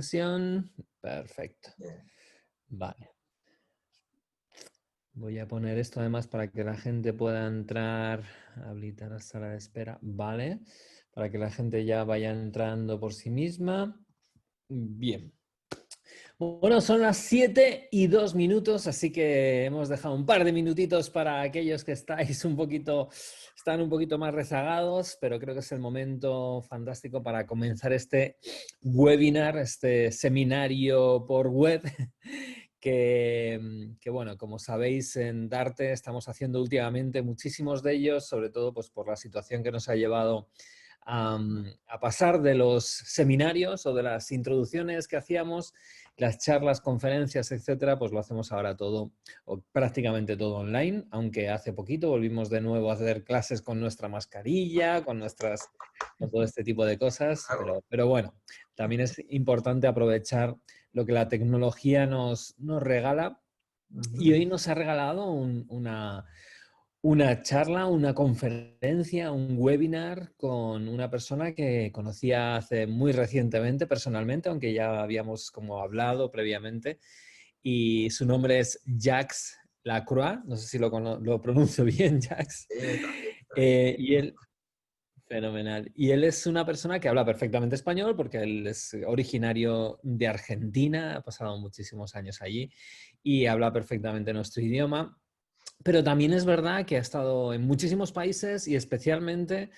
sesión. Perfecto. Bien. Vale. Voy a poner esto además para que la gente pueda entrar, habilitar la sala de espera. Vale. Para que la gente ya vaya entrando por sí misma. Bien. Bueno, son las 7:02, así que hemos dejado un par de minutitos para aquellos que estáis están un poquito más rezagados, pero creo que es el momento fantástico para comenzar este webinar, este seminario por web, que bueno, como sabéis en Darte estamos haciendo últimamente muchísimos de ellos, sobre todo pues, por la situación que nos ha llevado a pasar de los seminarios o de las introducciones que hacíamos, las charlas, conferencias, etcétera, pues lo hacemos ahora todo, o prácticamente todo online, aunque hace poquito volvimos de nuevo a hacer clases con nuestra mascarilla, con todo este tipo de cosas, pero bueno, también es importante aprovechar lo que la tecnología nos regala, y hoy nos ha regalado una charla, una conferencia, un webinar con una persona que conocía hace muy recientemente personalmente, aunque ya habíamos como hablado previamente, y su nombre es Jacques Lacroix, no sé si lo pronuncio bien, Jacques. Está bien. Y él, fenomenal. Y él es una persona que habla perfectamente español porque él es originario de Argentina, ha pasado muchísimos años allí y habla perfectamente nuestro idioma. Pero también es verdad que ha estado en muchísimos países y especialmente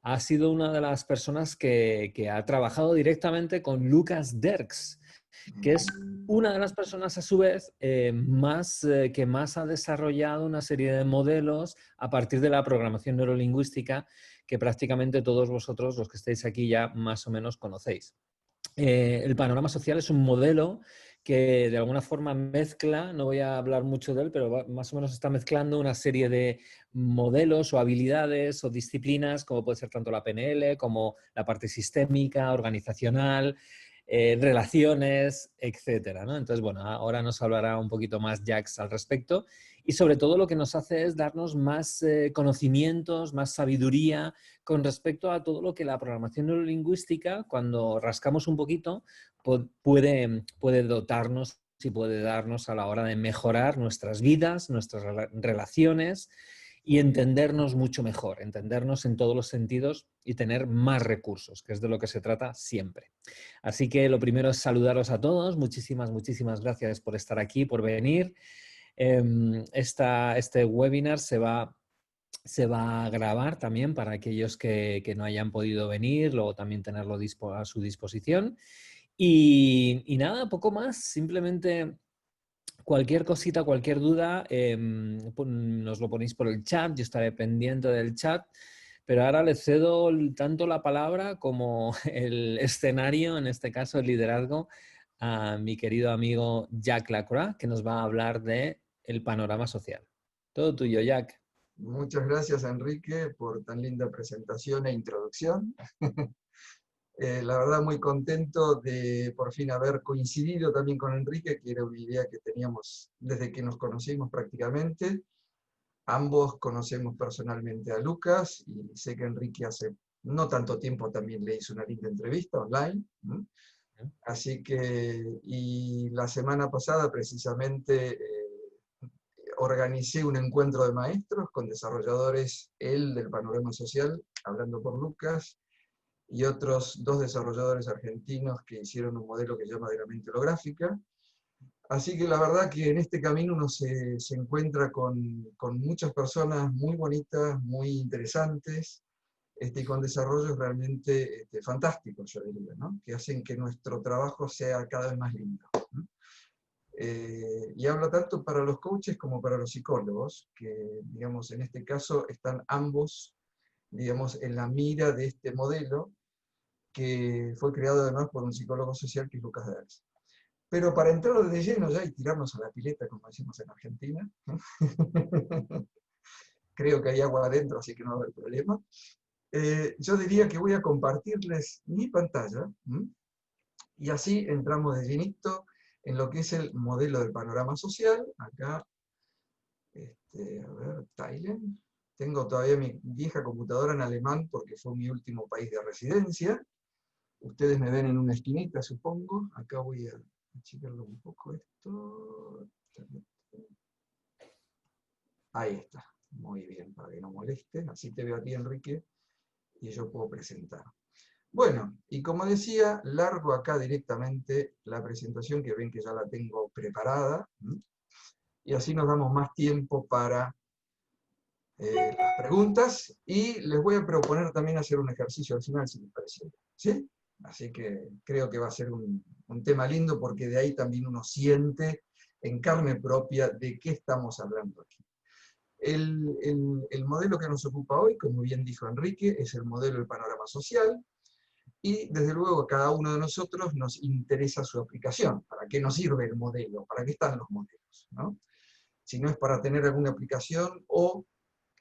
ha sido una de las personas que ha trabajado directamente con Lucas Derks, que es una de las personas a su vez que más ha desarrollado una serie de modelos a partir de la programación neurolingüística que prácticamente todos vosotros, los que estáis aquí, ya más o menos conocéis. El panorama social es un modelo que de alguna forma mezcla, no voy a hablar mucho de él, pero más o menos está mezclando una serie de modelos o habilidades o disciplinas, como puede ser tanto la PNL como la parte sistémica, organizacional, relaciones, etcétera, ¿no? Entonces, bueno, ahora nos hablará un poquito más Jax al respecto y sobre todo lo que nos hace es darnos más conocimientos, más sabiduría con respecto a todo lo que la programación neurolingüística, cuando rascamos un poquito, puede dotarnos y puede darnos a la hora de mejorar nuestras vidas, nuestras relaciones y entendernos mucho mejor, entendernos en todos los sentidos y tener más recursos, que es de lo que se trata siempre. Así que lo primero es saludaros a todos. Muchísimas, muchísimas gracias por estar aquí, por venir. Este webinar se va a grabar también para aquellos que no hayan podido venir, luego también tenerlo a su disposición. Y nada, poco más, simplemente cualquier cosita, cualquier duda, nos lo ponéis por el chat, yo estaré pendiente del chat, pero ahora le cedo tanto la palabra como el escenario, en este caso el liderazgo, a mi querido amigo Jack Lacroix, que nos va a hablar de el panorama social. Todo tuyo, Jack. Muchas gracias, Enrique, por tan linda presentación e introducción. La verdad, muy contento de por fin haber coincidido también con Enrique, que era una idea que teníamos desde que nos conocimos prácticamente. Ambos conocemos personalmente a Lucas y sé que Enrique hace no tanto tiempo también le hizo una linda entrevista online. Así que, y la semana pasada precisamente organicé un encuentro de maestros con desarrolladores, él del panorama social, hablando por Lucas, y otros dos desarrolladores argentinos que hicieron un modelo que se llama de la mente holográfica. Así que la verdad que en este camino uno se encuentra con muchas personas muy bonitas, muy interesantes, y con desarrollos realmente fantásticos, yo diría, ¿no? Que hacen que nuestro trabajo sea cada vez más lindo. Y habla tanto para los coaches como para los psicólogos, que digamos, en este caso están ambos digamos, en la mira de este modelo que fue creado además por un psicólogo social que es Lucas Derks. Pero para entrar de lleno ya y tirarnos a la pileta, como decimos en Argentina, ¿no? Creo que hay agua adentro, así que no va a haber problema. Yo diría que voy a compartirles mi pantalla, y así entramos de llenito en lo que es el modelo del panorama social. Acá, a ver, Thailand. Tengo todavía mi vieja computadora en alemán porque fue mi último país de residencia. Ustedes me ven en una esquinita, supongo. Acá voy a achicarlo un poco esto. Ahí está. Muy bien, para que no moleste. Así te veo a ti, Enrique, y yo puedo presentar. Bueno, y como decía, largo acá directamente la presentación, que ven que ya la tengo preparada, y así nos damos más tiempo para las preguntas, y les voy a proponer también hacer un ejercicio al final, si les parece bien, ¿sí? Así que creo que va a ser un tema lindo, porque de ahí también uno siente en carne propia de qué estamos hablando aquí. El modelo que nos ocupa hoy, como bien dijo Enrique, es el modelo del panorama social, y desde luego a cada uno de nosotros nos interesa su aplicación. ¿Para qué nos sirve el modelo? ¿Para qué están los modelos? ¿No? Si no es para tener alguna aplicación, o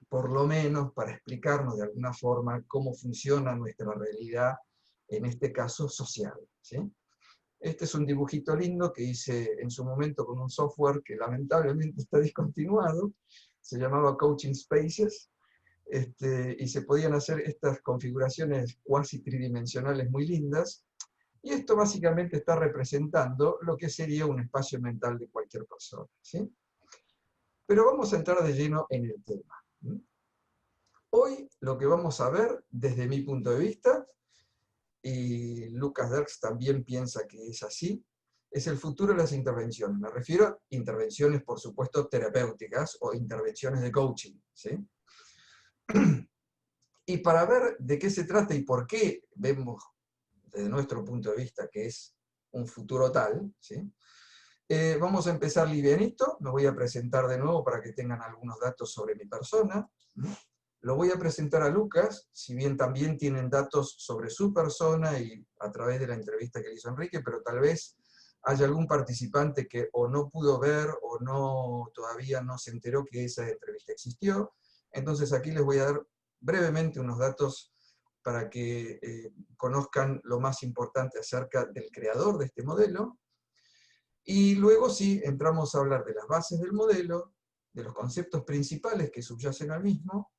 por lo menos para explicarnos de alguna forma cómo funciona nuestra realidad, en este caso social, ¿sí? Este es un dibujito lindo que hice en su momento con un software que lamentablemente está discontinuado, se llamaba Coaching Spaces, y se podían hacer estas configuraciones cuasi tridimensionales muy lindas, y esto básicamente está representando lo que sería un espacio mental de cualquier persona, ¿sí? Pero vamos a entrar de lleno en el tema. Hoy lo que vamos a ver, desde mi punto de vista, y Lucas Derks también piensa que es así, es el futuro de las intervenciones. Me refiero a intervenciones, por supuesto, terapéuticas o intervenciones de coaching, ¿sí? Y para ver de qué se trata y por qué vemos desde nuestro punto de vista que es un futuro tal, ¿sí? Vamos a empezar livianito, me voy a presentar de nuevo para que tengan algunos datos sobre mi persona. Lo voy a presentar a Lucas, si bien también tienen datos sobre su persona y a través de la entrevista que le hizo Enrique, pero tal vez haya algún participante que o no pudo ver o no, todavía no se enteró que esa entrevista existió. Entonces aquí les voy a dar brevemente unos datos para que conozcan lo más importante acerca del creador de este modelo. Y luego sí, entramos a hablar de las bases del modelo, de los conceptos principales que subyacen al mismo,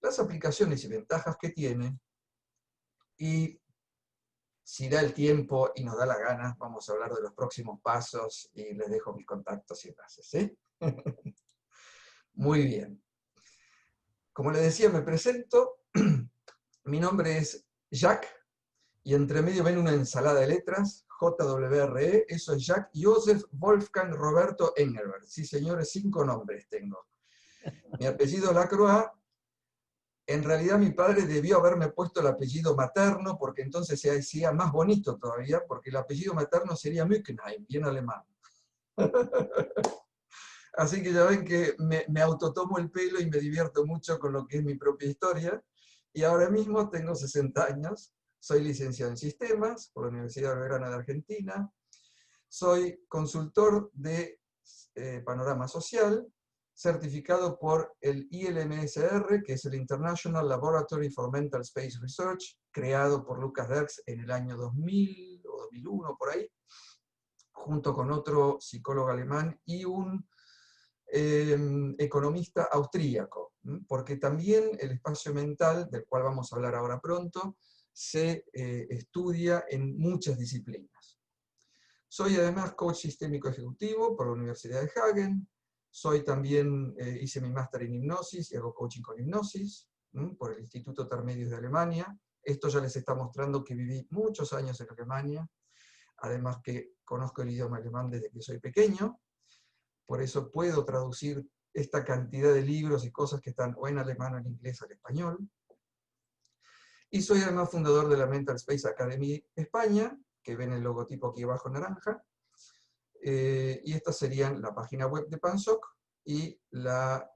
las aplicaciones y ventajas que tiene, y si da el tiempo y nos da la gana, vamos a hablar de los próximos pasos, y les dejo mis contactos y enlaces, ¿sí? Muy bien. Como les decía, me presento. Mi nombre es Jack, y entre medio ven una ensalada de letras, JWRE, eso es Jack Joseph Wolfgang Roberto Engelbert. Sí, señores, 5 nombres tengo. Mi apellido Lacroix, en realidad mi padre debió haberme puesto el apellido materno, porque entonces se hacía más bonito todavía, porque el apellido materno sería Mückenheim, bien alemán. Así que ya ven que me autotomo el pelo y me divierto mucho con lo que es mi propia historia. Y ahora mismo tengo 60 años, soy licenciado en Sistemas por la Universidad Belgrano de Argentina, soy consultor de Panorama Social, certificado por el ILMSR, que es el International Laboratory for Mental Space Research, creado por Lucas Derks en el año 2000 o 2001, por ahí, junto con otro psicólogo alemán y un economista austríaco, porque también el espacio mental, del cual vamos a hablar ahora pronto, se estudia en muchas disciplinas. Soy además coach sistémico ejecutivo por la Universidad de Hagen, soy también, hice mi máster en hipnosis y hago coaching con hipnosis por el Instituto Termedios de Alemania. Esto ya les está mostrando que viví muchos años en Alemania, además que conozco el idioma alemán desde que soy pequeño. Por eso puedo traducir esta cantidad de libros y cosas que están o en alemán o en inglés al español. Y soy además fundador de la Mental Space Academy España, que ven el logotipo aquí abajo naranja. Y estas serían la página web de PANSOC y la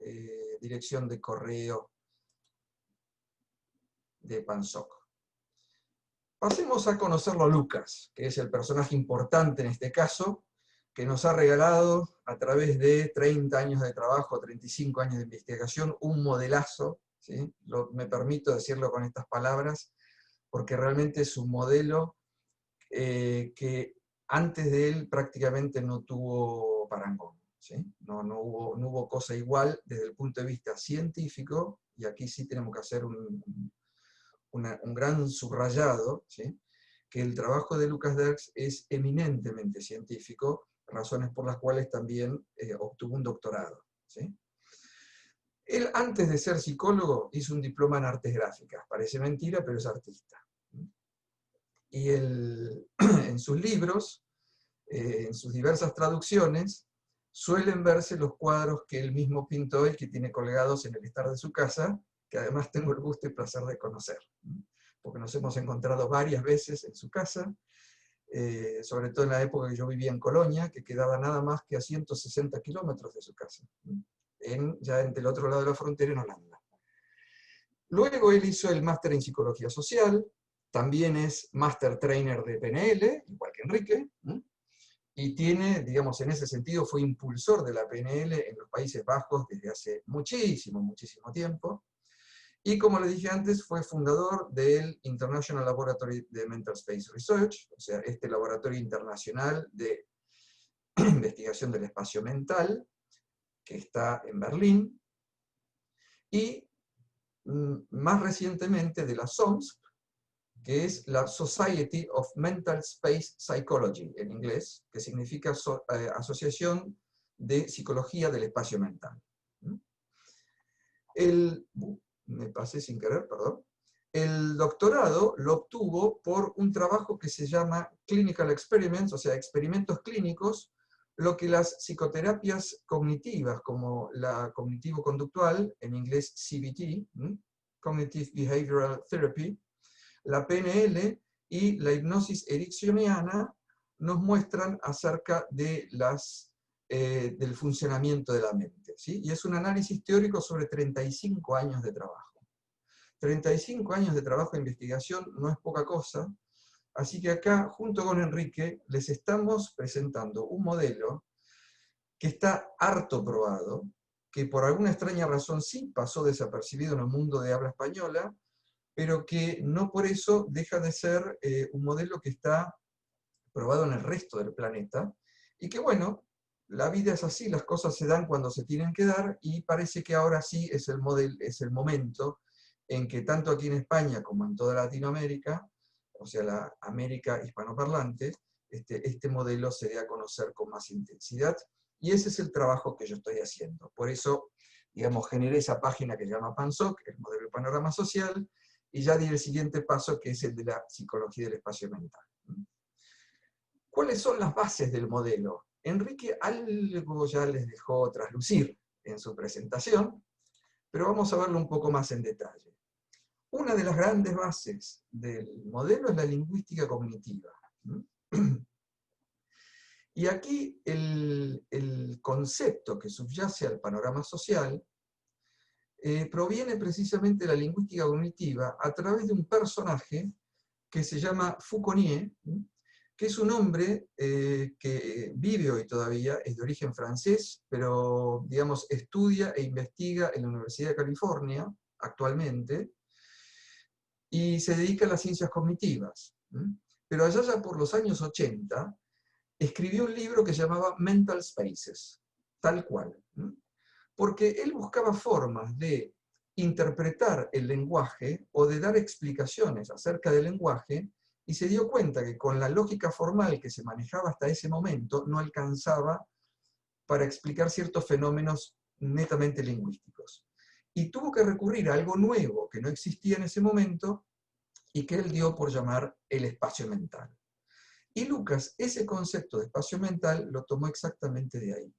dirección de correo de PANSOC. Pasemos a conocerlo a Lucas, que es el personaje importante en este caso, que nos ha regalado a través de 30 años de trabajo, 35 años de investigación, un modelazo, ¿sí? Me permito decirlo con estas palabras, porque realmente es un modelo que antes de él prácticamente no tuvo parangón, ¿sí? No hubo cosa igual desde el punto de vista científico, y aquí sí tenemos que hacer un gran subrayado, ¿sí? que el trabajo de Lucas Derks es eminentemente científico, razones por las cuales también obtuvo un doctorado, ¿sí? Él, antes de ser psicólogo, hizo un diploma en artes gráficas. Parece mentira, pero es artista. Y él, en sus libros, en sus diversas traducciones, suelen verse los cuadros que él mismo pintó y que tiene colgados en el estar de su casa, que además tengo el gusto y placer de conocer, porque nos hemos encontrado varias veces en su casa, sobre todo en la época que yo vivía en Colonia, que quedaba nada más que a 160 kilómetros de su casa, ya entre el otro lado de la frontera, en Holanda. Luego él hizo el máster en Psicología Social, también es Master Trainer de PNL, igual que Enrique, y tiene, digamos, en ese sentido fue impulsor de la PNL en los Países Bajos desde hace muchísimo, muchísimo tiempo. Y como le dije antes, fue fundador del International Laboratory de Mental Space Research, o sea, este laboratorio internacional de investigación del espacio mental, que está en Berlín, y más recientemente de la SOMS, que es la Society of Mental Space Psychology, en inglés, que significa Asociación de Psicología del Espacio Mental. Me pasé sin querer, perdón. El doctorado lo obtuvo por un trabajo que se llama Clinical Experiments, o sea, experimentos clínicos, lo que las psicoterapias cognitivas, como la cognitivo-conductual, en inglés CBT, Cognitive Behavioral Therapy, la PNL y la hipnosis ericksoniana nos muestran acerca de del funcionamiento de la mente, ¿sí? Y es un análisis teórico sobre 35 años de trabajo. 35 años de trabajo de investigación no es poca cosa, así que acá, junto con Enrique, les estamos presentando un modelo que está harto probado, que por alguna extraña razón sí pasó desapercibido en el mundo de habla española, pero que no por eso deja de ser un modelo que está probado en el resto del planeta, y que bueno, la vida es así, las cosas se dan cuando se tienen que dar, y parece que ahora sí es el momento en que tanto aquí en España como en toda Latinoamérica, o sea, la América hispanoparlante, este modelo se dé a conocer con más intensidad, y ese es el trabajo que yo estoy haciendo. Por eso, digamos, generé esa página que se llama PANSOC, el modelo de panorama social, y ya di el siguiente paso, que es el de la psicología del espacio mental. ¿Cuáles son las bases del modelo? Enrique algo ya les dejó traslucir en su presentación, pero vamos a verlo un poco más en detalle. Una de las grandes bases del modelo es la lingüística cognitiva. Y aquí el concepto que subyace al panorama social proviene precisamente de la lingüística cognitiva a través de un personaje que se llama Fauconnier, que es un hombre que vive hoy todavía, es de origen francés, pero, digamos, estudia e investiga en la Universidad de California actualmente, y se dedica a las ciencias cognitivas. Pero allá ya por los años 80, escribió un libro que se llamaba Mental Spaces, tal cual. Porque él buscaba formas de interpretar el lenguaje o de dar explicaciones acerca del lenguaje, y se dio cuenta que con la lógica formal que se manejaba hasta ese momento no alcanzaba para explicar ciertos fenómenos netamente lingüísticos. Y tuvo que recurrir a algo nuevo que no existía en ese momento y que él dio por llamar el espacio mental. Y Lucas, ese concepto de espacio mental lo tomó exactamente de ahí.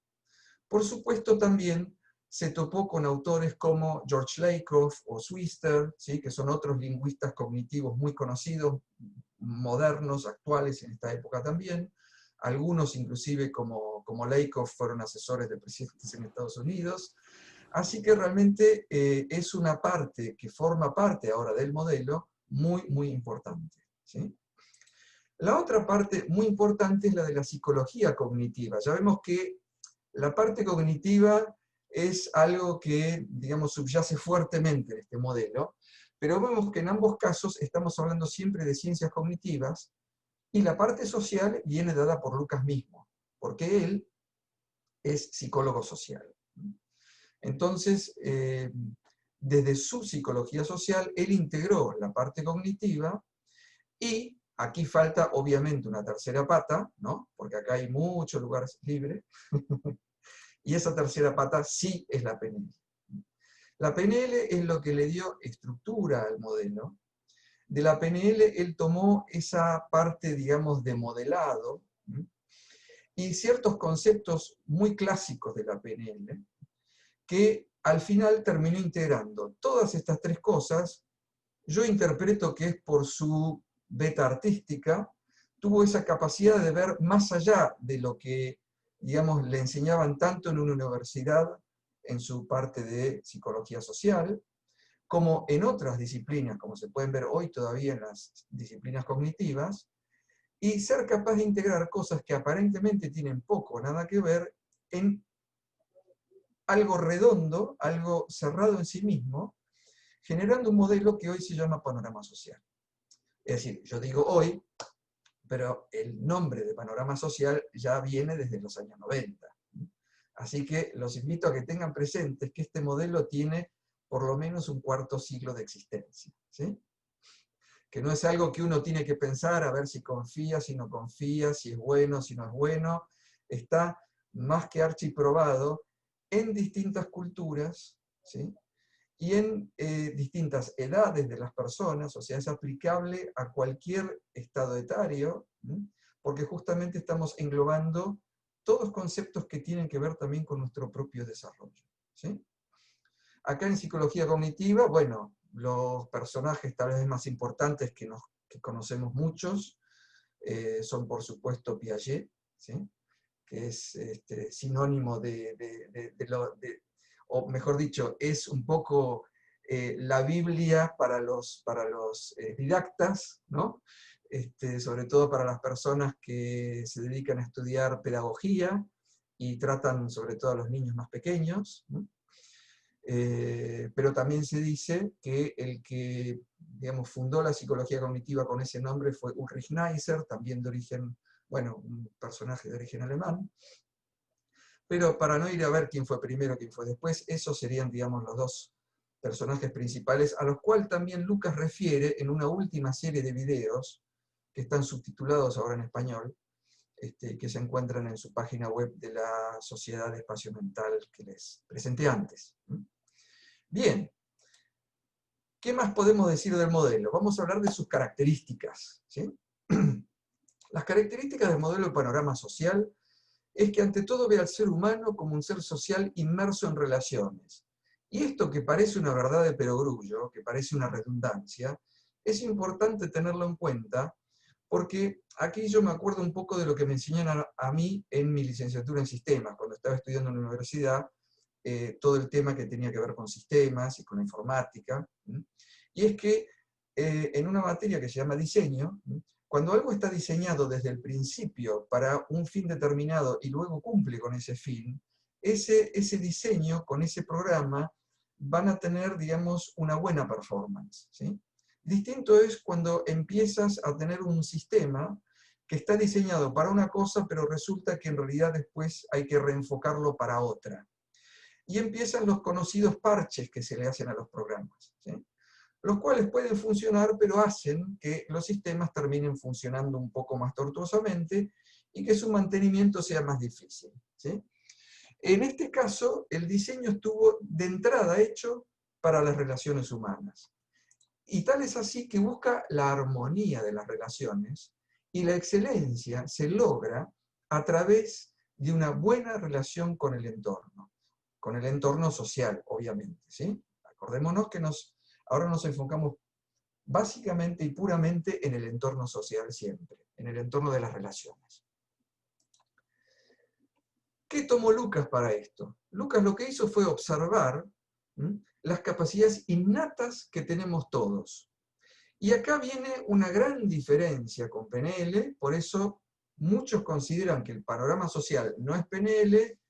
Por supuesto, también se topó con autores como George Lakoff o Swister, ¿sí?, que son otros lingüistas cognitivos muy conocidos, modernos, actuales en esta época también. Algunos, inclusive, como Lakoff, fueron asesores de presidentes en Estados Unidos. Así que realmente es una parte que forma parte ahora del modelo muy, muy importante, ¿sí? La otra parte muy importante es la de la psicología cognitiva. Ya vemos que la parte cognitiva es algo que, digamos, subyace fuertemente en este modelo, pero vemos que en ambos casos estamos hablando siempre de ciencias cognitivas, y la parte social viene dada por Lucas mismo, porque él es psicólogo social. Entonces, desde su psicología social, él integró la parte cognitiva y Aquí falta obviamente una tercera pata, ¿no? Porque acá hay mucho lugar libre, y esa tercera pata sí es la PNL. La PNL es lo que le dio estructura al modelo. De la PNL él tomó esa parte, digamos, de modelado, ¿m? Y ciertos conceptos muy clásicos de la PNL, que al final terminó integrando todas estas tres cosas. Yo interpreto que es por su beta artística, tuvo esa capacidad de ver más allá de lo que, digamos, le enseñaban tanto en una universidad, en su parte de psicología social, como en otras disciplinas, como se pueden ver hoy todavía en las disciplinas cognitivas, y ser capaz de integrar cosas que aparentemente tienen poco o nada que ver en algo redondo, algo cerrado en sí mismo, generando un modelo que hoy se llama panorama social. Es decir, yo digo hoy, pero el nombre de panorama social ya viene desde los años 90. Así que los invito a que tengan presentes que este modelo tiene por lo menos un cuarto siglo de existencia, ¿sí? Que no es algo que uno tiene que pensar a ver si confía, si no confía, si es bueno, si no es bueno. Está más que archiprobado en distintas culturas, ¿sí? Y en distintas edades de las personas, o sea, es aplicable a cualquier estado etario, ¿sí? Porque justamente estamos englobando todos conceptos que tienen que ver también con nuestro propio desarrollo, ¿sí? Acá en psicología cognitiva, bueno, los personajes tal vez más importantes que conocemos muchos son por supuesto Piaget, ¿sí? Que es sinónimo o mejor dicho, es un poco la Biblia para los didactas, ¿no? Sobre todo para las personas que se dedican a estudiar pedagogía y tratan sobre todo a los niños más pequeños, ¿no? Pero también se dice que el que, digamos, fundó la psicología cognitiva con ese nombre fue Ulrich Neisser, también de origen, bueno, un personaje de origen alemán. Pero para no ir a ver quién fue primero, quién fue después, esos serían, digamos, los dos personajes principales, a los cuales también Lucas refiere en una última serie de videos, que están subtitulados ahora en español, que se encuentran en su página web de la Sociedad de Espacio Mental que les presenté antes. Bien, ¿qué más podemos decir del modelo? Vamos a hablar de sus características, ¿sí? Las características del modelo de panorama social es que ante todo ve al ser humano como un ser social inmerso en relaciones. Y esto que parece una verdad de perogrullo, que parece una redundancia, es importante tenerlo en cuenta porque aquí yo me acuerdo un poco de lo que me enseñaron a mí en mi licenciatura en sistemas, cuando estaba estudiando en la universidad, todo el tema que tenía que ver con sistemas y con la informática. Y es que en una materia que se llama diseño, cuando algo está diseñado desde el principio para un fin determinado y luego cumple con ese fin, ese diseño con ese programa van a tener, digamos, una buena performance, ¿sí? Distinto es cuando empiezas a tener un sistema que está diseñado para una cosa, pero resulta que en realidad después hay que reenfocarlo para otra. Y empiezan los conocidos parches que se le hacen a los programas, ¿sí? Los cuales pueden funcionar, pero hacen que los sistemas terminen funcionando un poco más tortuosamente y que su mantenimiento sea más difícil, ¿sí? En este caso, el diseño estuvo de entrada hecho para las relaciones humanas. Y tal es así que busca la armonía de las relaciones y la excelencia se logra a través de una buena relación con el entorno social, obviamente, ¿sí? Acordémonos que ahora nos enfocamos básicamente y puramente en el entorno social siempre, en el entorno de las relaciones. ¿Qué tomó Lucas para esto? Lucas lo que hizo fue observar las capacidades innatas que tenemos todos. Y acá viene una gran diferencia con PNL, por eso muchos consideran que el panorama social no es PNL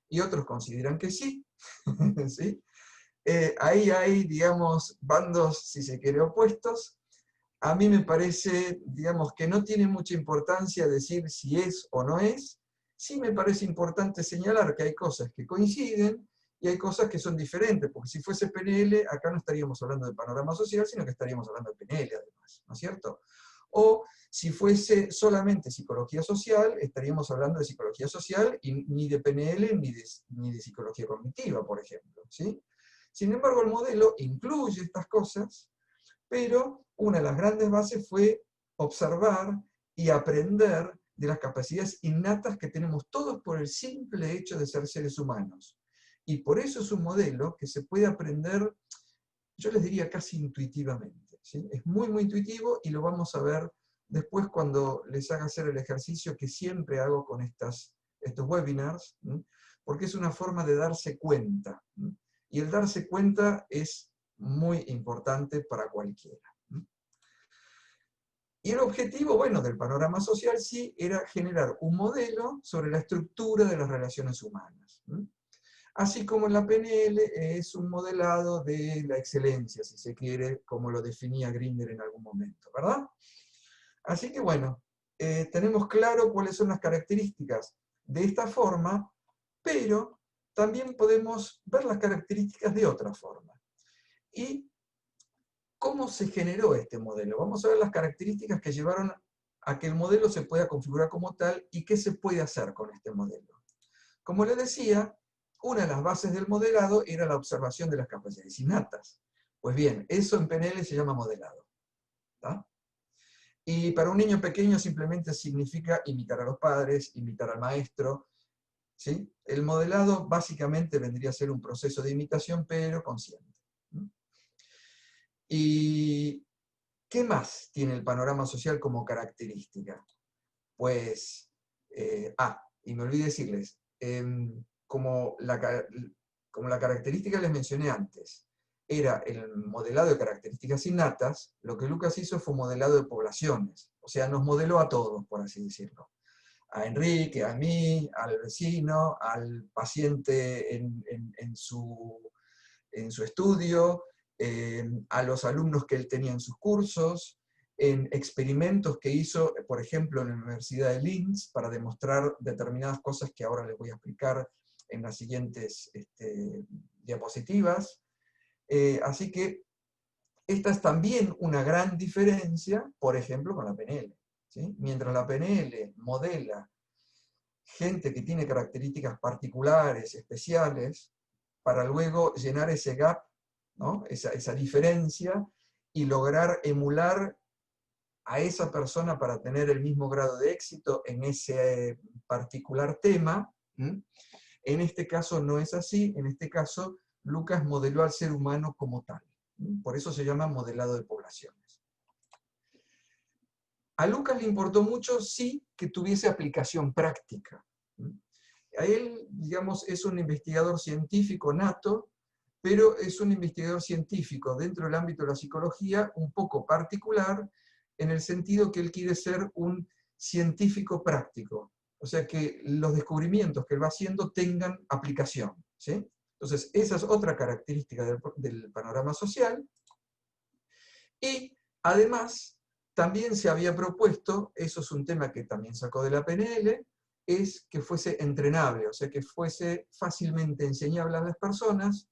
y otros consideran que sí. ¿Sí? Ahí hay, digamos, bandos, si se quiere, opuestos. A mí me parece, digamos, que no tiene mucha importancia decir si es o no es. Sí me parece importante señalar que hay cosas que coinciden y hay cosas que son diferentes, porque si fuese PNL, acá no estaríamos hablando de panorama social, sino que estaríamos hablando de PNL, además, ¿no es cierto? O si fuese solamente psicología social, estaríamos hablando de psicología social y ni de PNL ni de psicología cognitiva, por ejemplo, ¿sí? Sin embargo, el modelo incluye estas cosas, pero una de las grandes bases fue observar y aprender de las capacidades innatas que tenemos todos por el simple hecho de ser seres humanos. Y por eso es un modelo que se puede aprender, yo les diría casi intuitivamente, ¿sí? Es muy, muy intuitivo y lo vamos a ver después cuando les haga hacer el ejercicio que siempre hago con estos webinars, ¿sí? Porque es una forma de darse cuenta, ¿sí? Y el darse cuenta es muy importante para cualquiera. Y el objetivo, bueno, del panorama social sí era generar un modelo sobre la estructura de las relaciones humanas. Así como en la PNL es un modelado de la excelencia, si se quiere, como lo definía Grinder en algún momento, ¿verdad? Así que bueno, tenemos claro cuáles son las características de esta forma, pero también podemos ver las características de otra forma. ¿Y cómo se generó este modelo? Vamos a ver las características que llevaron a que el modelo se pueda configurar como tal y qué se puede hacer con este modelo. Como les decía, una de las bases del modelado era la observación de las capacidades innatas. Pues bien, eso en PNL se llama modelado, ¿tá? Y para un niño pequeño simplemente significa imitar a los padres, imitar al maestro, ¿sí? El modelado básicamente vendría a ser un proceso de imitación, pero consciente. ¿Y qué más tiene el panorama social como característica? Pues, y me olvidé decirles, como la característica que les mencioné antes era el modelado de características innatas, lo que Lucas hizo fue un modelado de poblaciones, o sea, nos modeló a todos, por así decirlo. A Enrique, a mí, al vecino, al paciente en su estudio, a los alumnos que él tenía en sus cursos, en experimentos que hizo, por ejemplo, en la Universidad de Linz, para demostrar determinadas cosas que ahora les voy a explicar en las siguientes diapositivas. Así que esta es también una gran diferencia, por ejemplo, con la PNL, ¿sí? Mientras la PNL modela gente que tiene características particulares, especiales, para luego llenar ese gap, ¿no? esa diferencia, y lograr emular a esa persona para tener el mismo grado de éxito en ese particular tema. En este caso no es así, en este caso Lucas modeló al ser humano como tal. Por eso se llama modelado de poblaciones. A Lucas le importó mucho, sí, que tuviese aplicación práctica. A él, digamos, es un investigador científico nato, pero es un investigador científico dentro del ámbito de la psicología un poco particular, en el sentido que él quiere ser un científico práctico. O sea, que los descubrimientos que él va haciendo tengan aplicación, ¿sí? Entonces, esa es otra característica del panorama social. Y, además, también se había propuesto, eso es un tema que también sacó de la PNL, es que fuese entrenable, o sea, que fuese fácilmente enseñable a las personas,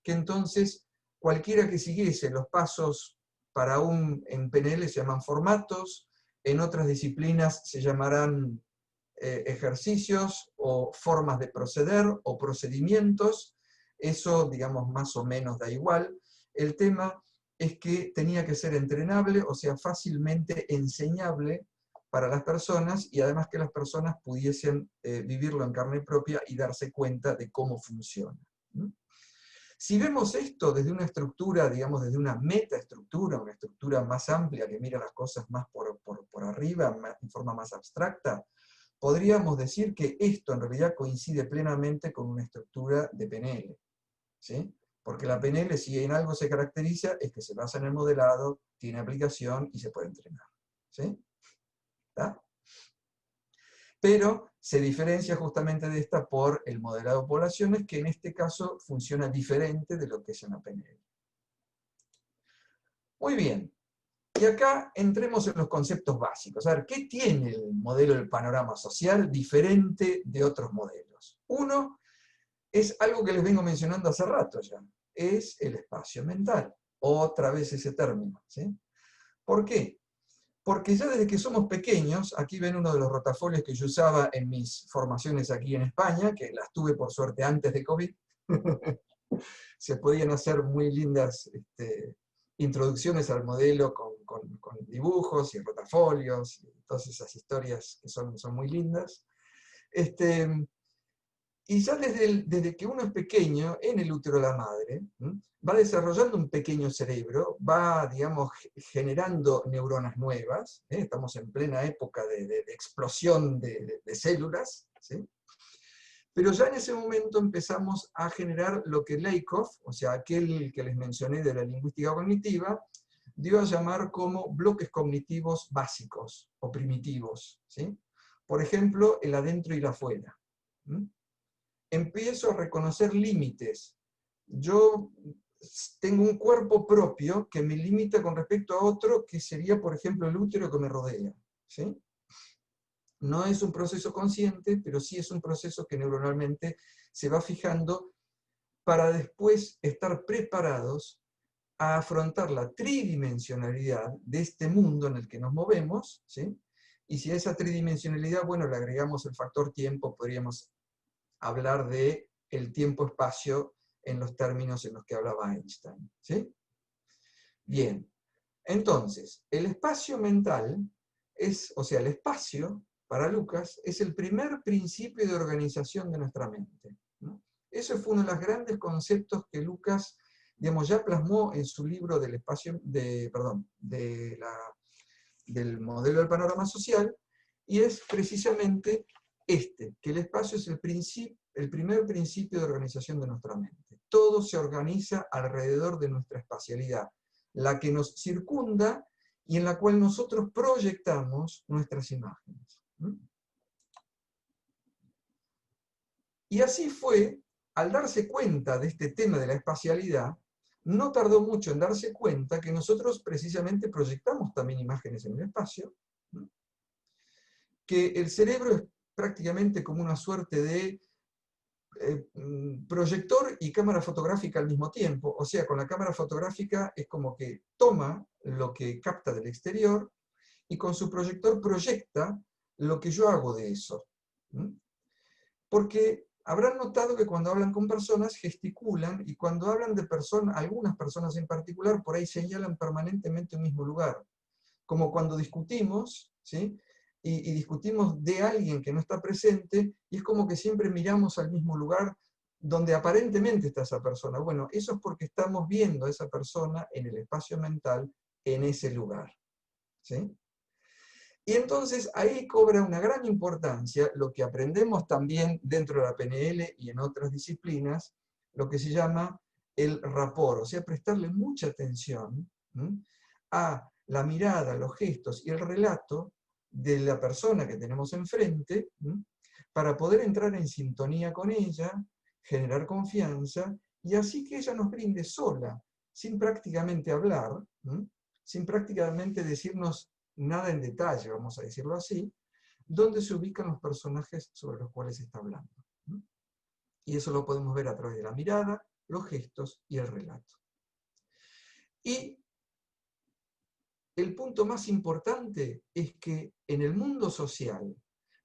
que entonces cualquiera que siguiese los pasos en PNL se llaman formatos, en otras disciplinas se llamarán ejercicios o formas de proceder o procedimientos, eso, digamos, más o menos da igual. El tema es que tenía que ser entrenable, o sea, fácilmente enseñable para las personas y además que las personas pudiesen vivirlo en carne propia y darse cuenta de cómo funciona. Si vemos esto desde una estructura, digamos, desde una metaestructura, una estructura más amplia que mira las cosas más por arriba, en forma más abstracta, podríamos decir que esto en realidad coincide plenamente con una estructura de PNL, ¿sí? Porque la PNL, si en algo se caracteriza, es que se basa en el modelado, tiene aplicación y se puede entrenar, ¿sí? ¿Está? Pero se diferencia justamente de esta por el modelado de poblaciones, que en este caso funciona diferente de lo que es una PNL. Muy bien. Y acá entremos en los conceptos básicos. A ver, ¿qué tiene el modelo del panorama social diferente de otros modelos? Uno es algo que les vengo mencionando hace rato ya, es el espacio mental. Otra vez ese término, ¿sí? ¿Por qué? Porque ya desde que somos pequeños, aquí ven uno de los rotafolios que yo usaba en mis formaciones aquí en España, que las tuve por suerte antes de COVID, se podían hacer muy lindas introducciones al modelo con dibujos y rotafolios, y todas esas historias que son muy lindas. Y ya desde que uno es pequeño, en el útero de la madre, va desarrollando un pequeño cerebro, va, digamos, generando neuronas nuevas, estamos en plena época de explosión de células, ¿sí? Pero ya en ese momento empezamos a generar lo que Lakoff, o sea, aquel que les mencioné de la lingüística cognitiva, dio a llamar como bloques cognitivos básicos o primitivos, ¿sí? Por ejemplo, el adentro y el afuera. Empiezo a reconocer límites. Yo tengo un cuerpo propio que me limita con respecto a otro, que sería, por ejemplo, el útero que me rodea, ¿sí? No es un proceso consciente, pero sí es un proceso que neuronalmente se va fijando para después estar preparados a afrontar la tridimensionalidad de este mundo en el que nos movemos, ¿sí? Y si a esa tridimensionalidad, bueno, le agregamos el factor tiempo, podríamos hablar de el tiempo-espacio en los términos en los que hablaba Einstein, ¿sí? Bien, entonces, el espacio mental es, o sea, el espacio, para Lucas, es el primer principio de organización de nuestra mente, ¿no? Ese fue uno de los grandes conceptos que Lucas, digamos, ya plasmó en su libro del espacio, del modelo del panorama social, y es precisamente que el espacio es el primer principio de organización de nuestra mente. Todo se organiza alrededor de nuestra espacialidad, la que nos circunda y en la cual nosotros proyectamos nuestras imágenes. Y así fue, al darse cuenta de este tema de la espacialidad, no tardó mucho en darse cuenta que nosotros precisamente proyectamos también imágenes en el espacio, que el cerebro es prácticamente como una suerte de proyector y cámara fotográfica al mismo tiempo. O sea, con la cámara fotográfica es como que toma lo que capta del exterior y con su proyector proyecta lo que yo hago de eso. Porque habrán notado que cuando hablan con personas gesticulan, y cuando hablan de personas, algunas personas en particular, por ahí señalan permanentemente un mismo lugar. Como cuando discutimos, ¿sí? Y discutimos de alguien que no está presente, y es como que siempre miramos al mismo lugar donde aparentemente está esa persona. Bueno, eso es porque estamos viendo a esa persona en el espacio mental, en ese lugar, ¿sí? Y entonces ahí cobra una gran importancia lo que aprendemos también dentro de la PNL y en otras disciplinas, lo que se llama el rapport, o sea, prestarle mucha atención a la mirada, los gestos y el relato de la persona que tenemos enfrente, para poder entrar en sintonía con ella, generar confianza, y así que ella nos brinde sola, sin prácticamente hablar, sin prácticamente decirnos nada en detalle, vamos a decirlo así, dónde se ubican los personajes sobre los cuales está hablando. Y eso lo podemos ver a través de la mirada, los gestos y el relato. Y el punto más importante es que en el mundo social,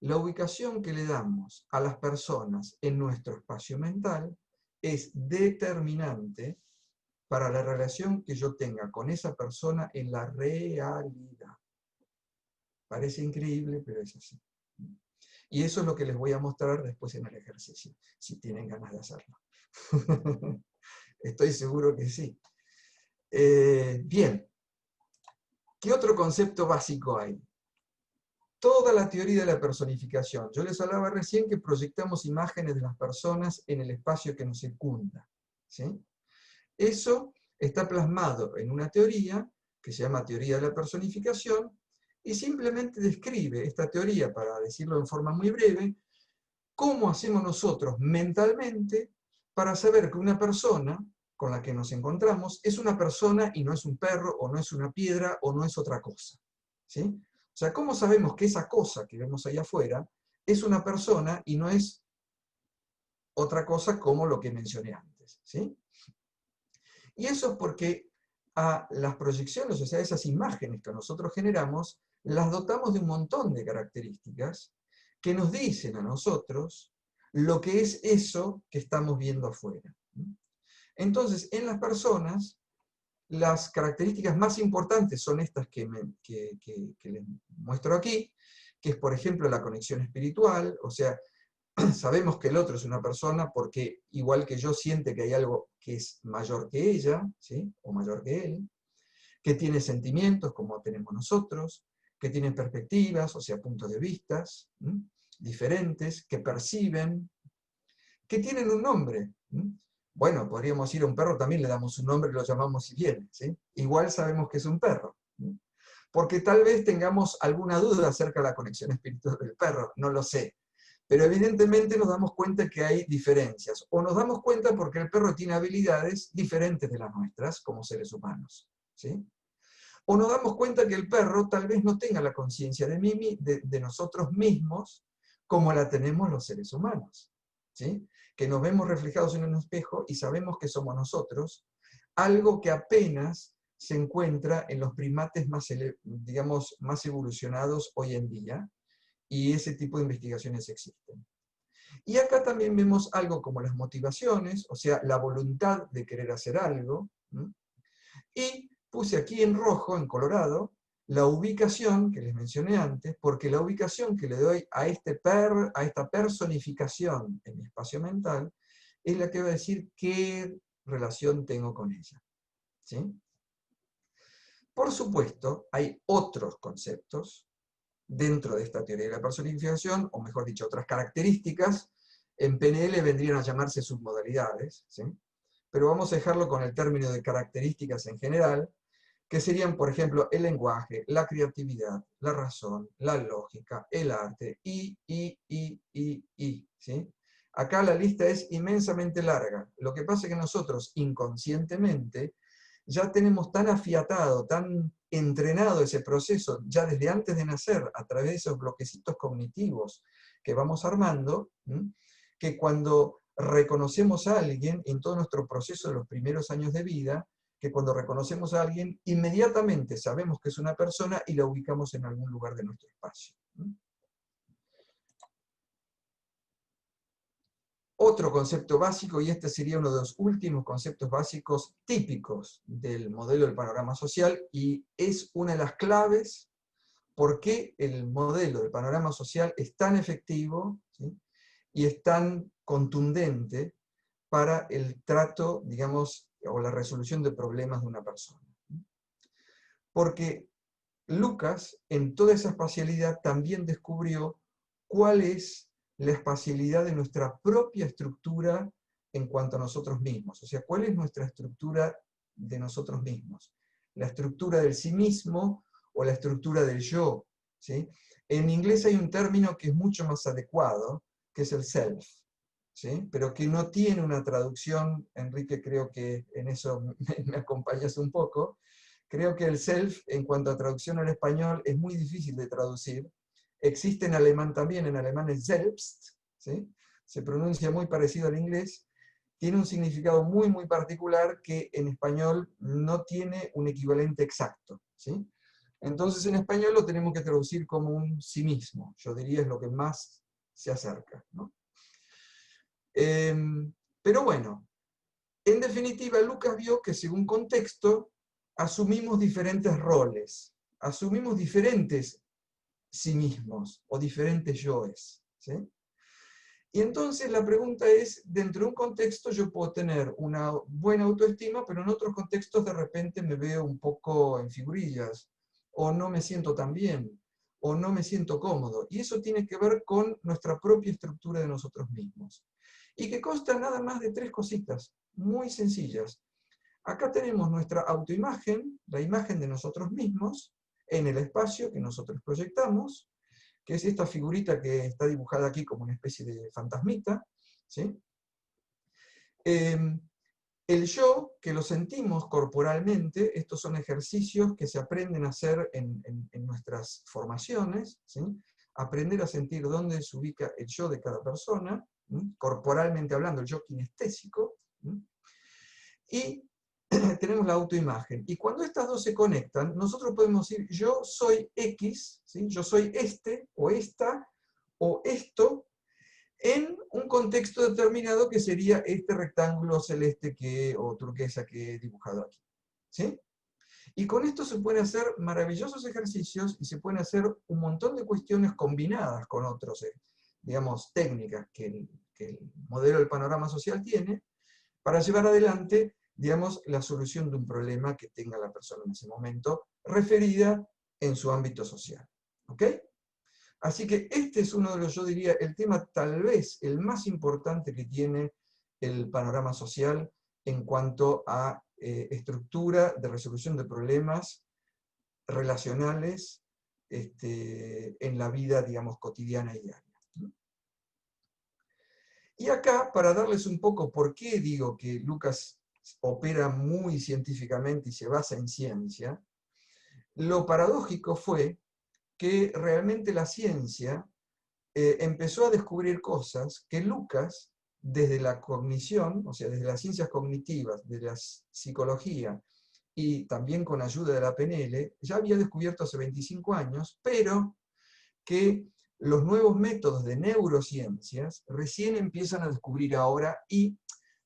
la ubicación que le damos a las personas en nuestro espacio mental es determinante para la relación que yo tenga con esa persona en la realidad. Parece increíble, pero es así. Y eso es lo que les voy a mostrar después en el ejercicio, si tienen ganas de hacerlo. Estoy seguro que sí. Bien. ¿Qué otro concepto básico hay? Toda la teoría de la personificación. Yo les hablaba recién que proyectamos imágenes de las personas en el espacio que nos circunda, ¿sí? Eso está plasmado en una teoría que se llama teoría de la personificación, y simplemente describe esta teoría, para decirlo en forma muy breve, cómo hacemos nosotros mentalmente para saber que una persona con la que nos encontramos es una persona y no es un perro, o no es una piedra, o no es otra cosa, ¿sí? O sea, ¿cómo sabemos que esa cosa que vemos ahí afuera es una persona y no es otra cosa como lo que mencioné antes, ¿sí? Y eso es porque a las proyecciones, o sea, esas imágenes que nosotros generamos, las dotamos de un montón de características que nos dicen a nosotros lo que es eso que estamos viendo afuera. Entonces, en las personas, las características más importantes son estas que les muestro aquí, que es, por ejemplo, la conexión espiritual, o sea, sabemos que el otro es una persona porque, igual que yo, siente que hay algo que es mayor que ella, ¿sí? O mayor que él, que tiene sentimientos como tenemos nosotros, que tiene perspectivas, o sea, puntos de vista diferentes, que perciben, que tienen un nombre. Bueno, podríamos ir a un perro, también le damos un nombre y lo llamamos si viene, ¿sí? Igual sabemos que es un perro. Porque tal vez tengamos alguna duda acerca de la conexión espiritual del perro, no lo sé. Pero evidentemente nos damos cuenta que hay diferencias. O nos damos cuenta porque el perro tiene habilidades diferentes de las nuestras como seres humanos, ¿sí? O nos damos cuenta que el perro tal vez no tenga la conciencia de nosotros mismos como la tenemos los seres humanos, ¿sí? Que nos vemos reflejados en un espejo y sabemos que somos nosotros, algo que apenas se encuentra en los primates más, digamos, más evolucionados hoy en día, y ese tipo de investigaciones existen. Y acá también vemos algo como las motivaciones, o sea, la voluntad de querer hacer algo, y puse aquí en rojo, en colorado, la ubicación que les mencioné antes, porque la ubicación que le doy a esta personificación en mi espacio mental es la que va a decir qué relación tengo con ella, ¿sí? Por supuesto, hay otros conceptos dentro de esta teoría de la personificación, o mejor dicho, otras características. En PNL vendrían a llamarse submodalidades, ¿sí? Pero vamos a dejarlo con el término de características en general, que serían, por ejemplo, el lenguaje, la creatividad, la razón, la lógica, el arte, ¿sí? Acá la lista es inmensamente larga. Lo que pasa es que nosotros, inconscientemente, ya tenemos tan afiatado, tan entrenado ese proceso, ya desde antes de nacer, a través de esos bloquecitos cognitivos que vamos armando, que cuando reconocemos a alguien en todo nuestro proceso de los primeros años de vida, que cuando reconocemos a alguien, inmediatamente sabemos que es una persona y la ubicamos en algún lugar de nuestro espacio. Otro concepto básico, y este sería uno de los últimos conceptos básicos típicos del modelo del panorama social, y es una de las claves por qué el modelo del panorama social es tan efectivo, ¿sí? Y es tan contundente para el trato, digamos, o la resolución de problemas de una persona. Porque Lucas, en toda esa espacialidad, también descubrió cuál es la espacialidad de nuestra propia estructura en cuanto a nosotros mismos. O sea, cuál es nuestra estructura de nosotros mismos. La estructura del sí mismo o la estructura del yo, ¿sí? En inglés hay un término que es mucho más adecuado, que es el self, ¿sí? Pero que no tiene una traducción. Enrique, creo que en eso me acompañas un poco. Creo que el self, en cuanto a traducción al español, es muy difícil de traducir. Existe en alemán también, en alemán es selbst, ¿sí? Se pronuncia muy parecido al inglés, tiene un significado muy, muy particular que en español no tiene un equivalente exacto, ¿sí? Entonces en español lo tenemos que traducir como un sí mismo, yo diría es lo que más se acerca, ¿no? Pero bueno, en definitiva, Lucas vio que según contexto asumimos diferentes roles, asumimos diferentes sí mismos o diferentes yoes, ¿sí? Y entonces la pregunta es, dentro de un contexto yo puedo tener una buena autoestima, pero en otros contextos de repente me veo un poco en figurillas, o no me siento tan bien, o no me siento cómodo. Y eso tiene que ver con nuestra propia estructura de nosotros mismos. Y que consta nada más de 3 cositas, muy sencillas. Acá tenemos nuestra autoimagen, la imagen de nosotros mismos, en el espacio que nosotros proyectamos, que es esta figurita que está dibujada aquí como una especie de fantasmita, ¿sí? El yo, que lo sentimos corporalmente, estos son ejercicios que se aprenden a hacer en nuestras formaciones, ¿sí? Aprender a sentir dónde se ubica el yo de cada persona, ¿sí? Corporalmente hablando, el yo kinestésico, ¿sí? Y tenemos la autoimagen. Y cuando estas dos se conectan, nosotros podemos decir, yo soy X, ¿sí? Yo soy este, o esta, o esto, en un contexto determinado que sería este rectángulo celeste o turquesa que he dibujado aquí. ¿Sí? Y con esto se pueden hacer maravillosos ejercicios y se pueden hacer un montón de cuestiones combinadas con otros, digamos, técnicas que el modelo del panorama social tiene para llevar adelante, digamos, la solución de un problema que tenga la persona en ese momento referida en su ámbito social. ¿Ok? Así que este es uno de los, yo diría, el tema tal vez el más importante que tiene el panorama social en cuanto a estructura de resolución de problemas relacionales en la vida, digamos, cotidiana y diaria. Y acá, para darles un poco por qué digo que Lucas opera muy científicamente y se basa en ciencia, lo paradójico fue que realmente la ciencia empezó a descubrir cosas que Lucas, desde la cognición, o sea, desde las ciencias cognitivas, de la psicología, y también con ayuda de la PNL, ya había descubierto hace 25 años, pero que los nuevos métodos de neurociencias recién empiezan a descubrir ahora, y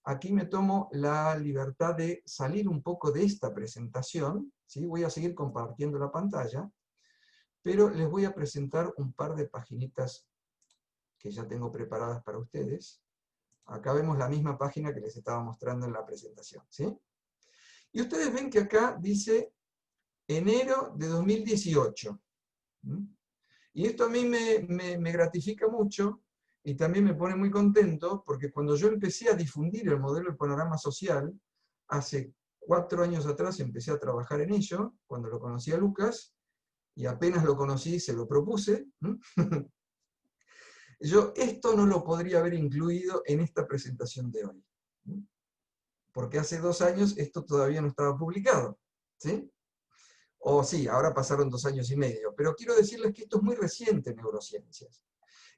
aquí me tomo la libertad de salir un poco de esta presentación, ¿sí? Voy a seguir compartiendo la pantalla, pero les voy a presentar un par de paginitas que ya tengo preparadas para ustedes. Acá vemos la misma página que les estaba mostrando en la presentación, ¿sí? Y ustedes ven que acá dice enero de 2018. Y esto a mí me gratifica mucho y también me pone muy contento, porque cuando yo empecé a difundir el modelo del panorama social, hace 4 años atrás empecé a trabajar en ello, cuando lo conocí a Lucas, y apenas lo conocí se lo propuse. Yo esto no lo podría haber incluido en esta presentación de hoy, porque hace 2 años esto todavía no estaba publicado, ¿sí? O sí, ahora pasaron 2 años y medio, pero quiero decirles que esto es muy reciente en neurociencias.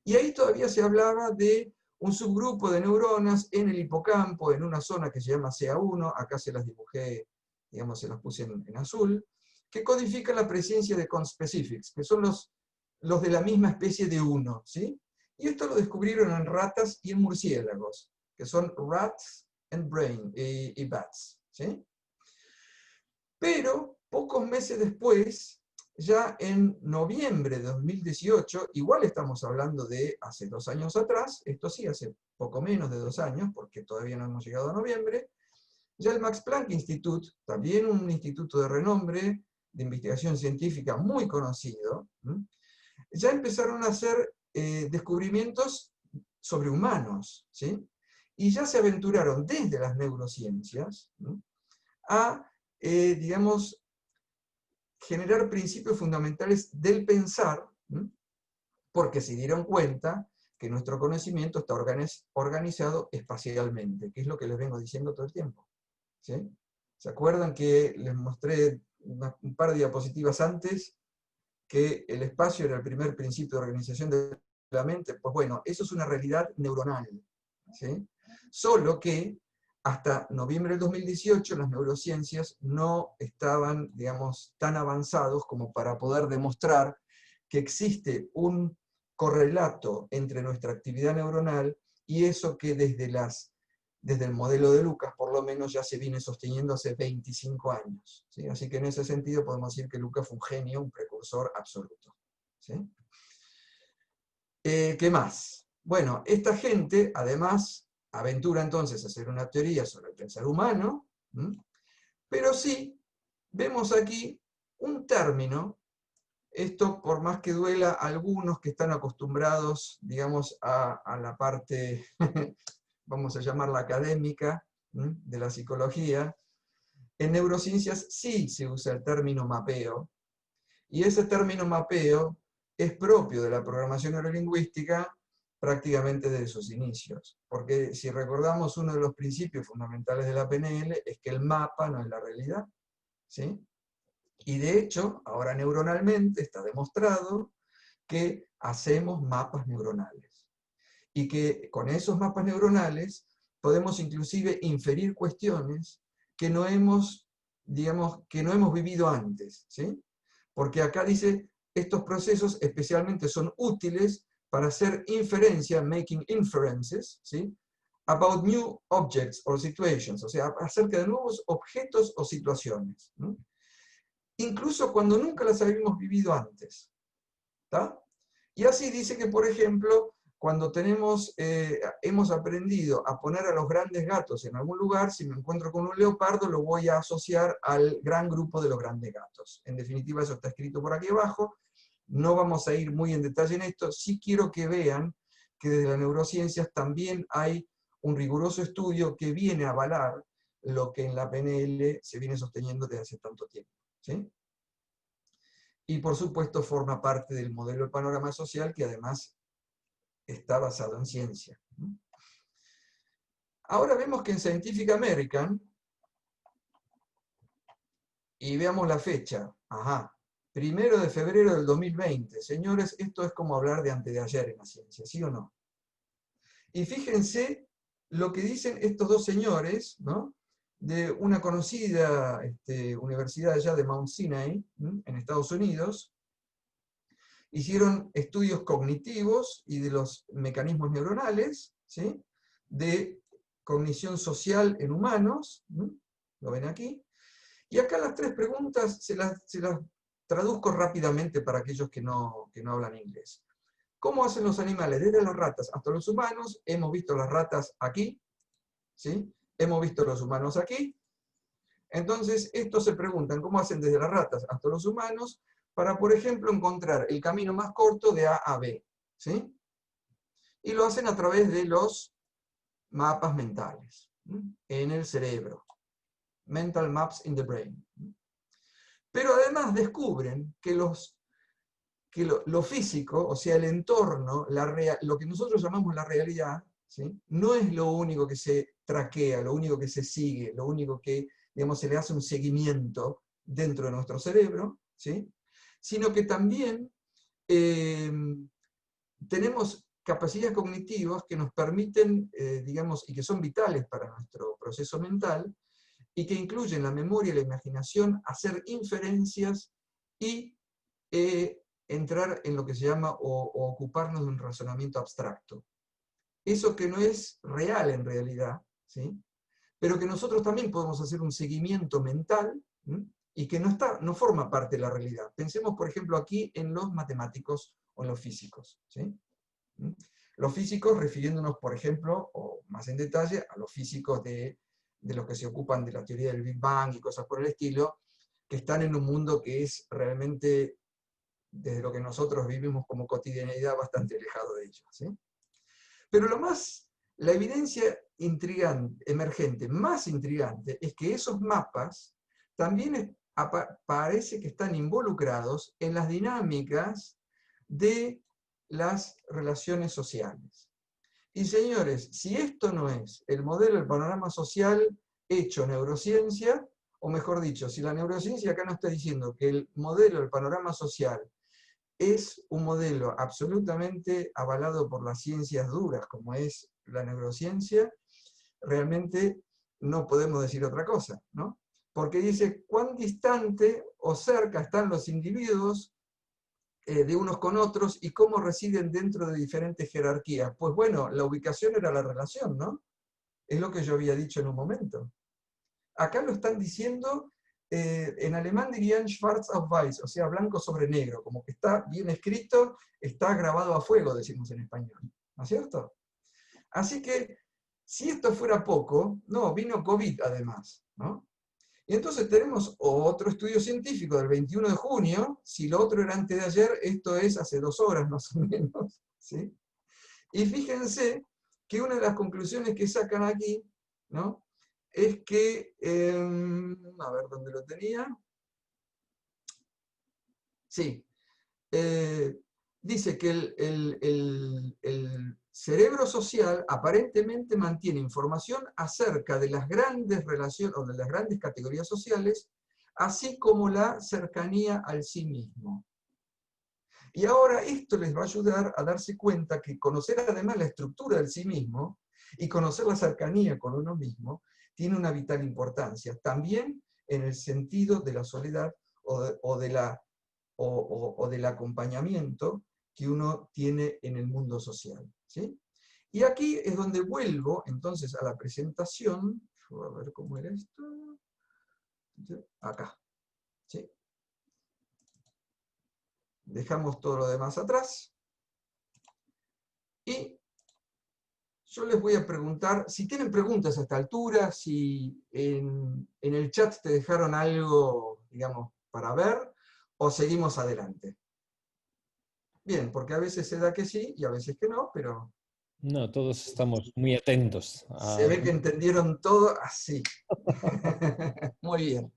Y ahí todavía se hablaba de un subgrupo de neuronas en el hipocampo, en una zona que se llama CA1, acá se las dibujé, digamos, se las puse en azul, que codifican la presencia de conspecifics, que son los de la misma especie de uno, ¿sí? Y esto lo descubrieron en ratas y en murciélagos, que son rats and brain y bats, ¿sí? Pero pocos meses después, ya en noviembre de 2018, igual estamos hablando de hace 2 años atrás, esto sí, hace poco menos de 2 años, porque todavía no hemos llegado a noviembre, ya el Max Planck Institute, también un instituto de renombre, de investigación científica muy conocido, ya empezaron a hacer descubrimientos sobre humanos, ¿sí? Y ya se aventuraron desde las neurociencias a, digamos, generar principios fundamentales del pensar, porque se dieron cuenta que nuestro conocimiento está organizado espacialmente, que es lo que les vengo diciendo todo el tiempo. ¿Sí? ¿Se acuerdan que les mostré un par de diapositivas antes que el espacio era el primer principio de organización de la mente? Pues bueno, eso es una realidad neuronal, ¿sí? Solo que hasta noviembre del 2018 las neurociencias no estaban, digamos, tan avanzados como para poder demostrar que existe un correlato entre nuestra actividad neuronal y eso que desde el modelo de Lucas, por lo menos, ya se viene sosteniendo hace 25 años. ¿Sí? Así que en ese sentido podemos decir que Lucas fue un genio, un precursor absoluto. ¿Sí? ¿Qué más? Bueno, esta gente, además, aventura entonces a hacer una teoría sobre el pensar humano, pero sí vemos aquí un término, esto por más que duela a algunos que están acostumbrados, digamos, a la parte, vamos a llamarla académica, de la psicología, en neurociencias sí se usa el término mapeo, y ese término mapeo es propio de la programación neurolingüística prácticamente desde sus inicios. Porque si recordamos, uno de los principios fundamentales de la PNL es que el mapa no es la realidad, ¿sí? Y de hecho, ahora neuronalmente está demostrado que hacemos mapas neuronales. Y que con esos mapas neuronales podemos inclusive inferir cuestiones que no hemos, digamos, que no hemos vivido antes, ¿sí? Porque acá dice, estos procesos especialmente son útiles para hacer inferencia, making inferences, ¿sí? About new objects or situations, o sea, acerca de nuevos objetos o situaciones, ¿no? Incluso cuando nunca las habíamos vivido antes. ¿Tá? Y así dice que, por ejemplo, cuando hemos aprendido a poner a los grandes gatos en algún lugar, si me encuentro con un leopardo, lo voy a asociar al gran grupo de los grandes gatos. En definitiva, eso está escrito por aquí abajo. No vamos a ir muy en detalle en esto. Sí quiero que vean que desde las neurociencias también hay un riguroso estudio que viene a avalar lo que en la PNL se viene sosteniendo desde hace tanto tiempo, ¿sí? Y por supuesto forma parte del modelo del panorama social, que además está basado en ciencia. Ahora vemos que en Scientific American, y veamos la fecha, ajá, 1 de febrero del 2020. Señores, esto es como hablar de antes de ayer en la ciencia, ¿sí o no? Y fíjense lo que dicen estos dos señores, ¿no? De una conocida universidad allá de Mount Sinai, en Estados Unidos. Hicieron estudios cognitivos y de los mecanismos neuronales, ¿sí? De cognición social en humanos, ¿no? Lo ven aquí. Y acá las tres preguntas se las traduzco rápidamente para aquellos que no hablan inglés. ¿Cómo hacen los animales? Desde las ratas hasta los humanos. Hemos visto las ratas aquí, ¿sí? Hemos visto los humanos aquí. Entonces, estos se preguntan cómo hacen desde las ratas hasta los humanos para, por ejemplo, encontrar el camino más corto de A a B, ¿sí? Y lo hacen a través de los mapas mentales, ¿sí? En el cerebro. Mental maps in the brain. Pero además descubren que lo físico, o sea, el entorno, lo que nosotros llamamos la realidad, ¿sí? No es lo único que se traquea, lo único que se sigue, lo único que, digamos, se le hace un seguimiento dentro de nuestro cerebro, ¿sí? Sino que también tenemos capacidades cognitivas que nos permiten, digamos, y que son vitales para nuestro proceso mental, y que incluyen la memoria y la imaginación, hacer inferencias y entrar en lo que se llama o ocuparnos de un razonamiento abstracto. Eso que no es real en realidad, ¿sí? Pero que nosotros también podemos hacer un seguimiento mental, ¿sí? Y que no forma parte de la realidad. Pensemos, por ejemplo, aquí en los matemáticos o en los físicos, ¿sí? Los físicos refiriéndonos, por ejemplo, o más en detalle, a los físicos de los que se ocupan de la teoría del Big Bang y cosas por el estilo, que están en un mundo que es realmente, desde lo que nosotros vivimos como cotidianidad, bastante alejado de ellos, ¿sí? Pero la evidencia intrigante, emergente, más intrigante, es que esos mapas también parece que están involucrados en las dinámicas de las relaciones sociales. Y señores, si esto no es el modelo del panorama social hecho neurociencia, o mejor dicho, si la neurociencia acá no está diciendo que el modelo del panorama social es un modelo absolutamente avalado por las ciencias duras, como es la neurociencia, realmente no podemos decir otra cosa, ¿no? Porque dice cuán distante o cerca están los individuos de unos con otros y cómo residen dentro de diferentes jerarquías. Pues bueno, la ubicación era la relación, ¿no? Es lo que yo había dicho en un momento. Acá lo están diciendo, en alemán dirían schwarz auf weiß, o sea, blanco sobre negro, como que está bien escrito, está grabado a fuego, decimos en español, ¿no es cierto? Así que, si esto fuera poco, no, vino COVID además, ¿no? Y entonces tenemos otro estudio científico del 21 de junio, si lo otro era antes de ayer, esto es hace 2 horas más o menos, ¿sí? Y fíjense que una de las conclusiones que sacan aquí, ¿no? Es que, a ver dónde lo tenía. Sí, dice que el cerebro social aparentemente mantiene información acerca de las grandes relaciones o de las grandes categorías sociales, así como la cercanía al sí mismo. Y ahora esto les va a ayudar a darse cuenta que conocer además la estructura del sí mismo y conocer la cercanía con uno mismo tiene una vital importancia, también en el sentido de la soledad o del acompañamiento que uno tiene en el mundo social, ¿sí? Y aquí es donde vuelvo entonces a la presentación. Voy a ver cómo era esto. Acá, ¿sí? Dejamos todo lo demás atrás. Y yo les voy a preguntar, si tienen preguntas a esta altura, si en el chat te dejaron algo, digamos, para ver, o seguimos adelante. Bien, porque a veces se da que sí y a veces que no, pero No, todos estamos muy atentos se a... ve que entendieron todo así. Muy bien.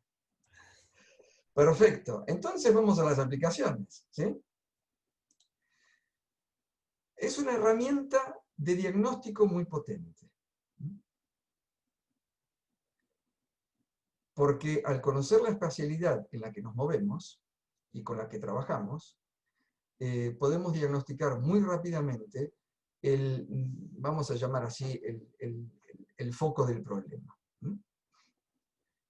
Perfecto. Entonces vamos a las aplicaciones, ¿sí? Es una herramienta de diagnóstico muy potente. Porque al conocer la espacialidad en la que nos movemos y con la que trabajamos, podemos diagnosticar muy rápidamente vamos a llamar así, el foco del problema.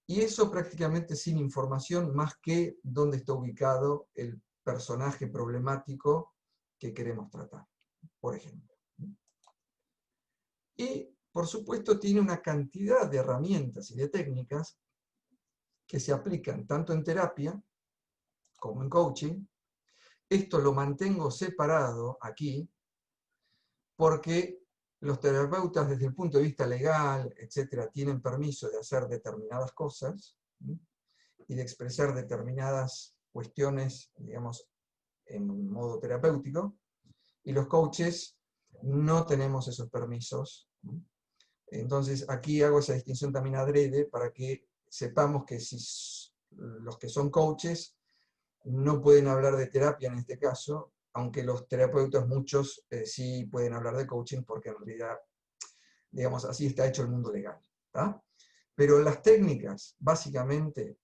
Y eso prácticamente sin información más que dónde está ubicado el personaje problemático que queremos tratar, por ejemplo. Y, por supuesto, tiene una cantidad de herramientas y de técnicas que se aplican tanto en terapia como en coaching. Esto lo mantengo separado aquí porque los terapeutas desde el punto de vista legal, etcétera, tienen permiso de hacer determinadas cosas, ¿sí? Y de expresar determinadas cuestiones, digamos, en modo terapéutico, y los coaches no tenemos esos permisos. Entonces, aquí hago esa distinción también adrede para que sepamos que si los que son coaches no pueden hablar de terapia en este caso, aunque los terapeutas muchos sí pueden hablar de coaching porque en realidad, digamos, así está hecho el mundo legal, ¿tá? Pero las técnicas básicamente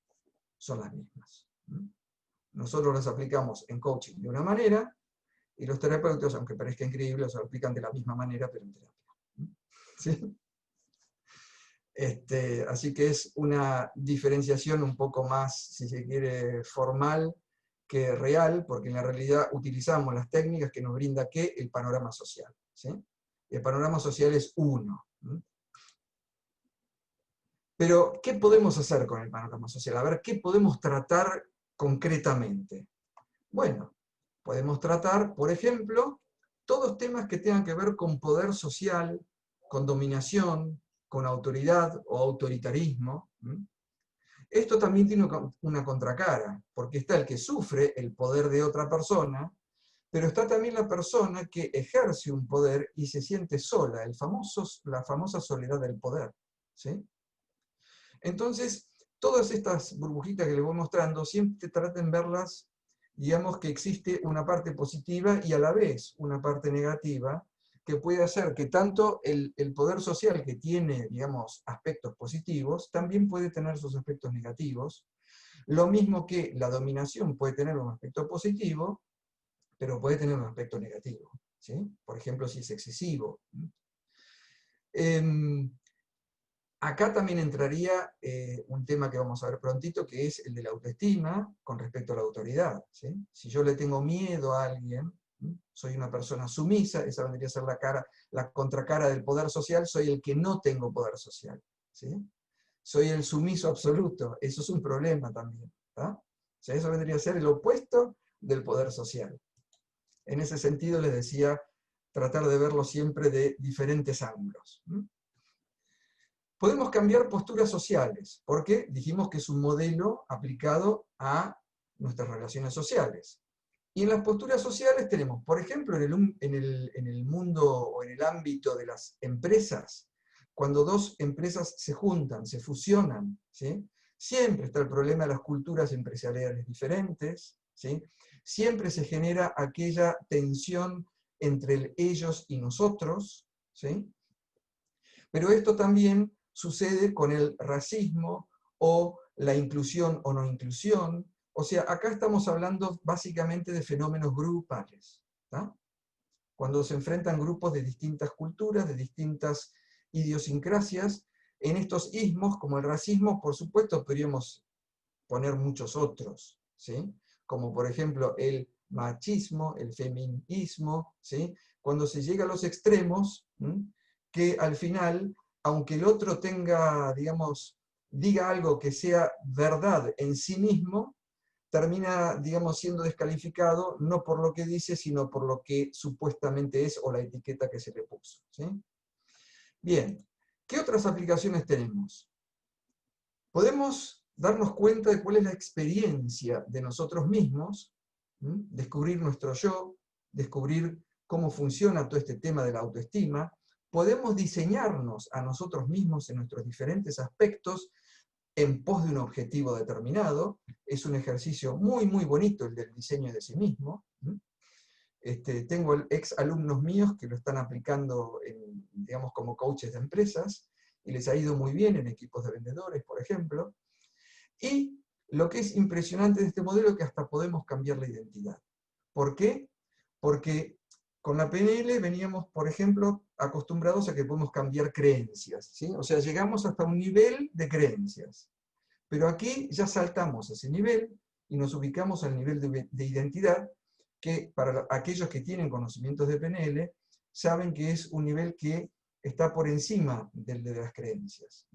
son las mismas. Nosotros las aplicamos en coaching de una manera y los terapeutas, aunque parezca increíble, las aplican de la misma manera, pero en terapia. ¿Sí? Así que es una diferenciación un poco más, si se quiere, formal que real, porque en la realidad utilizamos las técnicas que nos brinda ¿qué? El panorama social. ¿Sí? El panorama social es uno. Pero, ¿qué podemos hacer con el panorama social? A ver, ¿qué podemos tratar concretamente? Bueno, podemos tratar, por ejemplo, todos temas que tengan que ver con poder social, con dominación, con autoridad o autoritarismo. Esto también tiene una contracara, porque está el que sufre el poder de otra persona, pero está también la persona que ejerce un poder y se siente sola, la famosa soledad del poder. ¿Sí? Entonces, todas estas burbujitas que les voy mostrando, siempre traten de verlas, digamos que existe una parte positiva y a la vez una parte negativa, que puede hacer que tanto el poder social que tiene, digamos, aspectos positivos, también puede tener sus aspectos negativos. Lo mismo que la dominación puede tener un aspecto positivo, pero puede tener un aspecto negativo. ¿Sí? Por ejemplo, si es excesivo. Acá también entraría un tema que vamos a ver prontito, que es el de la autoestima con respecto a la autoridad. ¿Sí? Si yo le tengo miedo a alguien, soy una persona sumisa, esa vendría a ser la contracara del poder social, soy el que no tengo poder social. ¿Sí? Soy el sumiso absoluto, eso es un problema también. ¿Tá? O sea, eso vendría a ser el opuesto del poder social. En ese sentido les decía, tratar de verlo siempre de diferentes ángulos. Podemos cambiar posturas sociales, porque dijimos que es un modelo aplicado a nuestras relaciones sociales. Y en las posturas sociales tenemos, por ejemplo, en el mundo o en el ámbito de las empresas, cuando dos empresas se juntan, se fusionan, ¿sí? Siempre está el problema de las culturas empresariales diferentes, ¿sí? Siempre se genera aquella tensión entre ellos y nosotros, ¿sí? Pero esto también sucede con el racismo o la inclusión o no inclusión. O sea, acá estamos hablando básicamente de fenómenos grupales. ¿Tá? Cuando se enfrentan grupos de distintas culturas, de distintas idiosincrasias, En estos ismos, como el racismo, por supuesto, podríamos poner muchos otros, ¿sí? Como por ejemplo el machismo, el feminismo, ¿sí? Cuando se llega a los extremos, que al final, aunque el otro tenga, digamos, diga algo que sea verdad en sí mismo, termina, digamos, siendo descalificado no por lo que dice, sino por lo que supuestamente es o la etiqueta que se le puso, ¿sí? Bien, ¿qué otras aplicaciones tenemos? Podemos darnos cuenta de cuál es la experiencia de nosotros mismos, descubrir nuestro yo, descubrir cómo funciona todo este tema de la autoestima. Podemos diseñarnos a nosotros mismos en nuestros diferentes aspectos en pos de un objetivo determinado. Es un ejercicio muy, muy bonito el del diseño de sí mismo. Tengo ex alumnos míos que lo están aplicando, digamos, como coaches de empresas, y les ha ido muy bien en equipos de vendedores, por ejemplo. Y lo que es impresionante de este modelo es que hasta podemos cambiar la identidad. ¿Por qué? Porque con la PNL veníamos, por ejemplo, acostumbrados a que podemos cambiar creencias, ¿sí? O sea, llegamos hasta un nivel de creencias. Pero aquí ya saltamos ese nivel y nos ubicamos al nivel de identidad, que para aquellos que tienen conocimientos de PNL, saben que es un nivel que está por encima del de las creencias.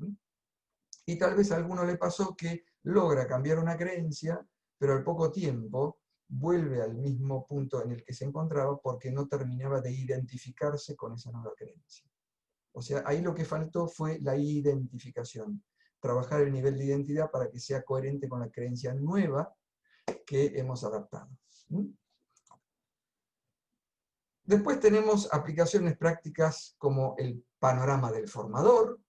Y tal vez a alguno le pasó que logra cambiar una creencia, pero al poco tiempo vuelve al mismo punto en el que se encontraba porque no terminaba de identificarse con esa nueva creencia. O sea, ahí lo que faltó fue la identificación, trabajar el nivel de identidad para que sea coherente con la creencia nueva que hemos adaptado. Después tenemos aplicaciones prácticas como el panorama del formador,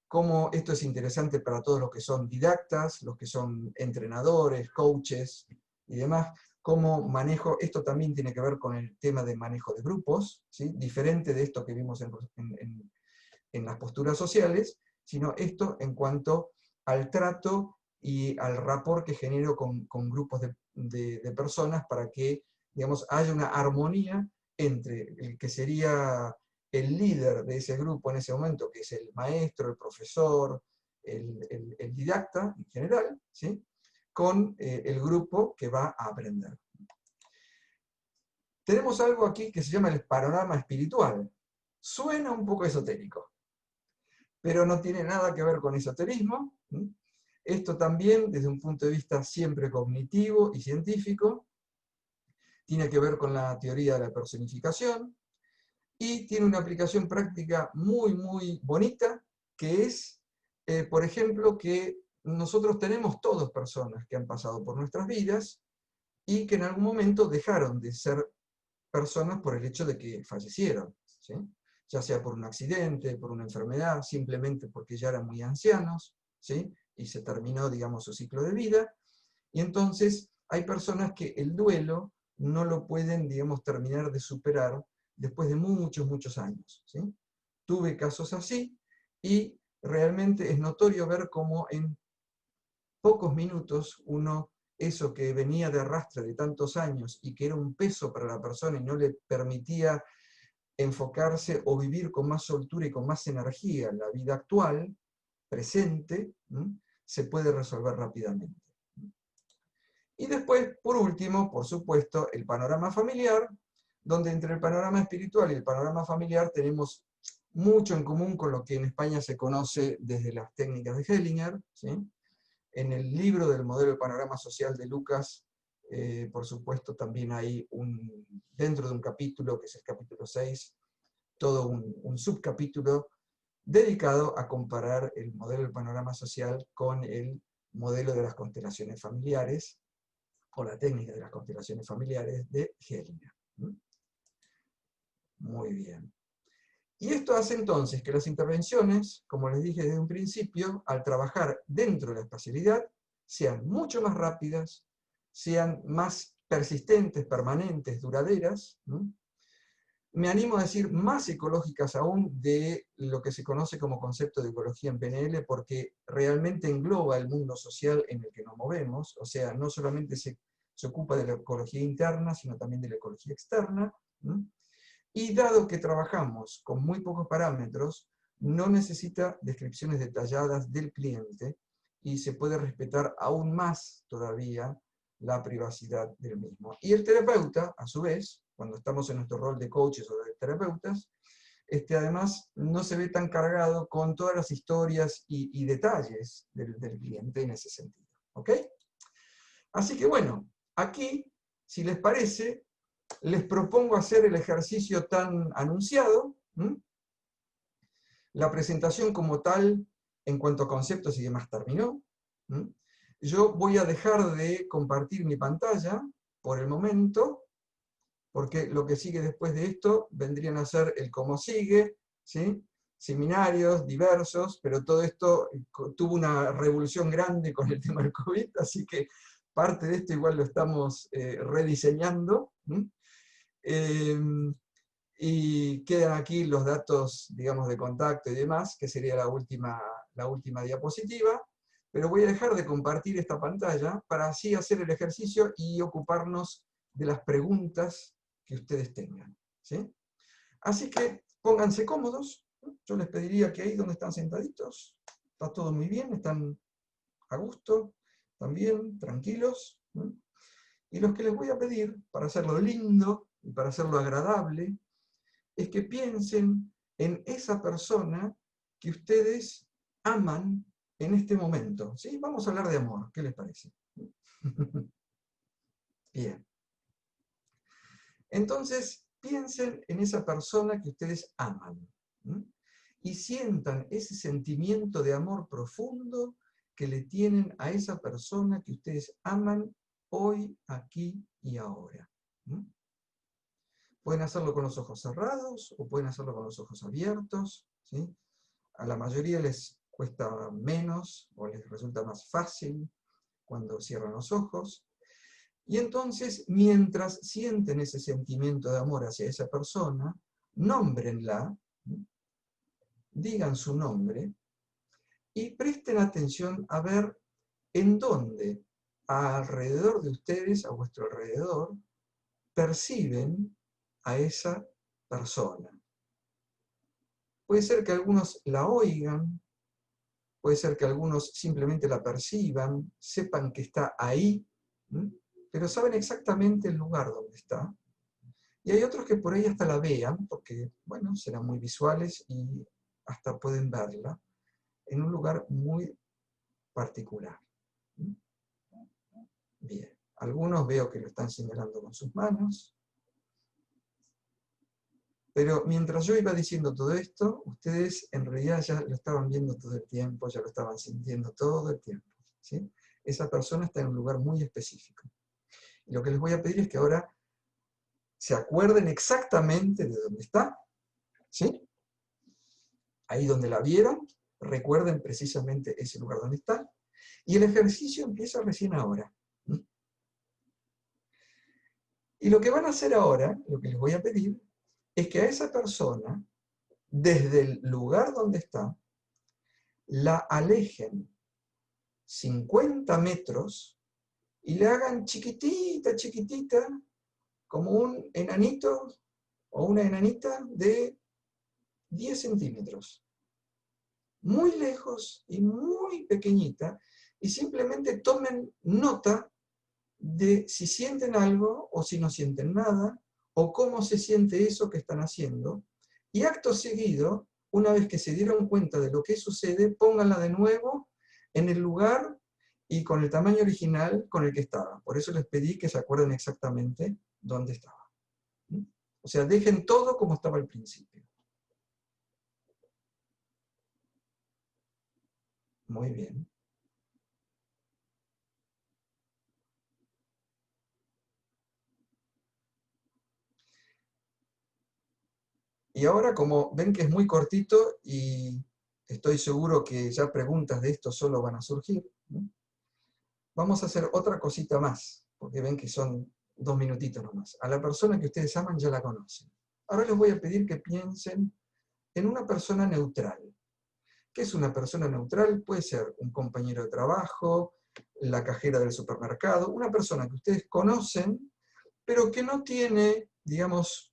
como esto es interesante para todos los que son didactas, los que son entrenadores, coaches y demás, cómo manejo, esto también tiene que ver con el tema de manejo de grupos, ¿sí? Diferente de esto que vimos en las posturas sociales, sino esto en cuanto al trato y al rapport que genero con grupos de personas para que, digamos, haya una armonía entre el que sería el líder de ese grupo en ese momento, que es el maestro, el profesor, el didacta en general, ¿sí? Con el grupo que va a aprender. Tenemos algo aquí que se llama el panorama espiritual. Suena un poco esotérico, pero no tiene nada que ver con esoterismo. Esto también, desde un punto de vista siempre cognitivo y científico, tiene que ver con la teoría de la personificación y tiene una aplicación práctica muy, muy bonita, que es, por ejemplo, que nosotros tenemos todos personas que han pasado por nuestras vidas y que en algún momento dejaron de ser personas por el hecho de que fallecieron, ¿sí? Ya sea por un accidente, por una enfermedad, simplemente porque ya eran muy ancianos, ¿sí? Y se terminó, digamos, su ciclo de vida. Y entonces hay personas que el duelo no lo pueden, digamos, terminar de superar después de muchos, muchos años, ¿sí? Tuve casos así y realmente es notorio ver cómo en pocos minutos uno, eso que venía de arrastre de tantos años y que era un peso para la persona y no le permitía enfocarse o vivir con más soltura y con más energía en la vida actual, presente, se puede resolver rápidamente. Y después, por último, por supuesto, el panorama familiar, donde entre el panorama espiritual y el panorama familiar tenemos mucho en común con lo que en España se conoce desde las técnicas de Hellinger, ¿sí? En el libro del modelo de panorama social de Lucas, por supuesto, también hay dentro de un capítulo, que es el capítulo 6, todo un subcapítulo dedicado a comparar el modelo del panorama social con el modelo de las constelaciones familiares, o la técnica de las constelaciones familiares de Hellinger. Muy bien. Y esto hace entonces que las intervenciones, como les dije desde un principio, al trabajar dentro de la espacialidad, sean mucho más rápidas, sean más persistentes, permanentes, duraderas. Me animo a decir más ecológicas aún de lo que se conoce como concepto de ecología en PNL, porque realmente engloba el mundo social en el que nos movemos, o sea, no solamente se ocupa de la ecología interna, sino también de la ecología externa. Y dado que trabajamos con muy pocos parámetros, no necesita descripciones detalladas del cliente y se puede respetar aún más todavía la privacidad del mismo. Y el terapeuta, a su vez, cuando estamos en nuestro rol de coaches o de terapeutas, además no se ve tan cargado con todas las historias y detalles del cliente en ese sentido. ¿Ok? Así que bueno, aquí, si les parece, les propongo hacer el ejercicio tan anunciado. La presentación como tal, en cuanto a conceptos y demás, terminó. Yo voy a dejar de compartir mi pantalla por el momento, porque lo que sigue después de esto vendrían a ser el cómo sigue, ¿sí? Seminarios diversos, pero todo esto tuvo una revolución grande con el tema del COVID, así que parte de esto igual lo estamos rediseñando. Y quedan aquí los datos, digamos, de contacto y demás, que sería la última diapositiva, pero voy a dejar de compartir esta pantalla para así hacer el ejercicio y ocuparnos de las preguntas que ustedes tengan. ¿Sí? Así que pónganse cómodos. Yo les pediría que ahí donde están sentaditos, está todo muy bien, están a gusto, también tranquilos. Y lo que les voy a pedir, para hacerlo lindo y para hacerlo agradable, es que piensen en esa persona que ustedes aman en este momento. ¿Sí? Vamos a hablar de amor, ¿qué les parece? Bien. Entonces, piensen en esa persona que ustedes aman. Y sientan ese sentimiento de amor profundo que le tienen a esa persona que ustedes aman hoy, aquí y ahora. Pueden hacerlo con los ojos cerrados o pueden hacerlo con los ojos abiertos. ¿Sí? A la mayoría les cuesta menos o les resulta más fácil cuando cierran los ojos. Y entonces, mientras sienten ese sentimiento de amor hacia esa persona, nómbrenla, digan su nombre y presten atención a ver en dónde alrededor de ustedes, a vuestro alrededor, perciben a esa persona. Puede ser que algunos la oigan, puede ser que algunos simplemente la perciban, sepan que está ahí, pero saben exactamente el lugar donde está. Y hay otros que por ahí hasta la vean, porque, bueno, serán muy visuales y hasta pueden verla en un lugar muy particular. Bien, algunos veo que lo están señalando con sus manos. Pero mientras yo iba diciendo todo esto, ustedes en realidad ya lo estaban viendo todo el tiempo, ya lo estaban sintiendo todo el tiempo. ¿Sí? Esa persona está en un lugar muy específico. Y lo que les voy a pedir es que ahora se acuerden exactamente de dónde está. ¿Sí? Ahí donde la vieron, recuerden precisamente ese lugar donde está. Y el ejercicio empieza recién ahora. Y lo que van a hacer ahora, lo que les voy a pedir, es que a esa persona, desde el lugar donde está, la alejen 50 metros y le hagan chiquitita, chiquitita, como un enanito o una enanita de 10 centímetros. Muy lejos y muy pequeñita, y simplemente tomen nota de si sienten algo o si no sienten nada, o cómo se siente eso que están haciendo, y acto seguido, una vez que se dieron cuenta de lo que sucede, pónganla de nuevo en el lugar y con el tamaño original con el que estaba. Por eso les pedí que se acuerden exactamente dónde estaba. O sea, dejen todo como estaba al principio. Muy bien. Y ahora, como ven que es muy cortito y estoy seguro que ya preguntas de esto solo van a surgir, vamos a hacer otra cosita más, porque ven que son 2 minutitos nomás. A la persona que ustedes aman ya la conocen. Ahora les voy a pedir que piensen en una persona neutral. ¿Qué es una persona neutral? Puede ser un compañero de trabajo, la cajera del supermercado, una persona que ustedes conocen, pero que no tiene, digamos,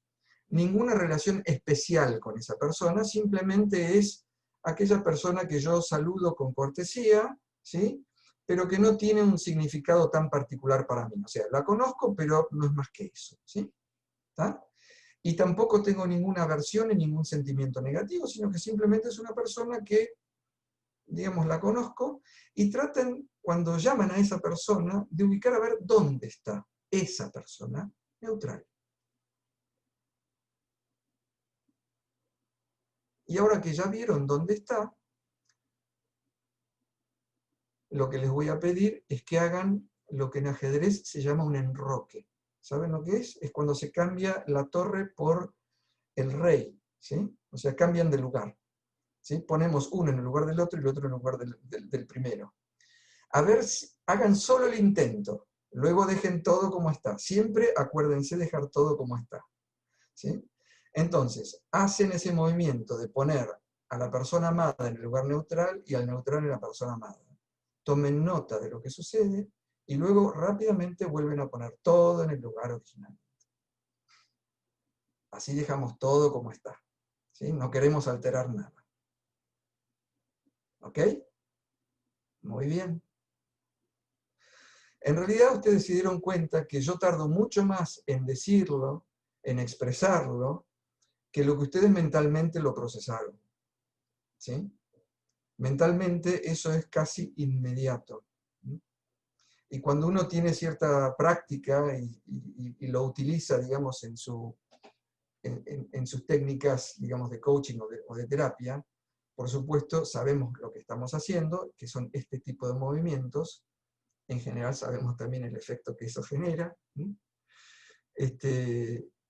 ninguna relación especial con esa persona, simplemente es aquella persona que yo saludo con cortesía, ¿sí? Pero que no tiene un significado tan particular para mí. O sea, la conozco, pero no es más que eso, ¿sí? ¿Está? Y tampoco tengo ninguna aversión ni ningún sentimiento negativo, sino que simplemente es una persona que, digamos, la conozco, y traten, cuando llaman a esa persona, de ubicar a ver dónde está esa persona neutral. Y ahora que ya vieron dónde está, lo que les voy a pedir es que hagan lo que en ajedrez se llama un enroque. ¿Saben lo que es? Es cuando se cambia la torre por el rey, ¿sí? O sea, cambian de lugar, ¿sí? Ponemos uno en el lugar del otro y el otro en el lugar del primero. A ver, hagan solo el intento, luego dejen todo como está. Siempre acuérdense dejar todo como está, ¿sí? Entonces, hacen ese movimiento de poner a la persona amada en el lugar neutral y al neutral en la persona amada. Tomen nota de lo que sucede y luego rápidamente vuelven a poner todo en el lugar original. Así dejamos todo como está, ¿sí? No queremos alterar nada. ¿Ok? Muy bien. En realidad ustedes se dieron cuenta que yo tardo mucho más en decirlo, en expresarlo, que lo que ustedes mentalmente lo procesaron, ¿sí? Mentalmente eso es casi inmediato. Y cuando uno tiene cierta práctica y lo utiliza, digamos, en sus técnicas, digamos, de coaching o de terapia, por supuesto, sabemos lo que estamos haciendo, que son este tipo de movimientos. En general sabemos también el efecto que eso genera.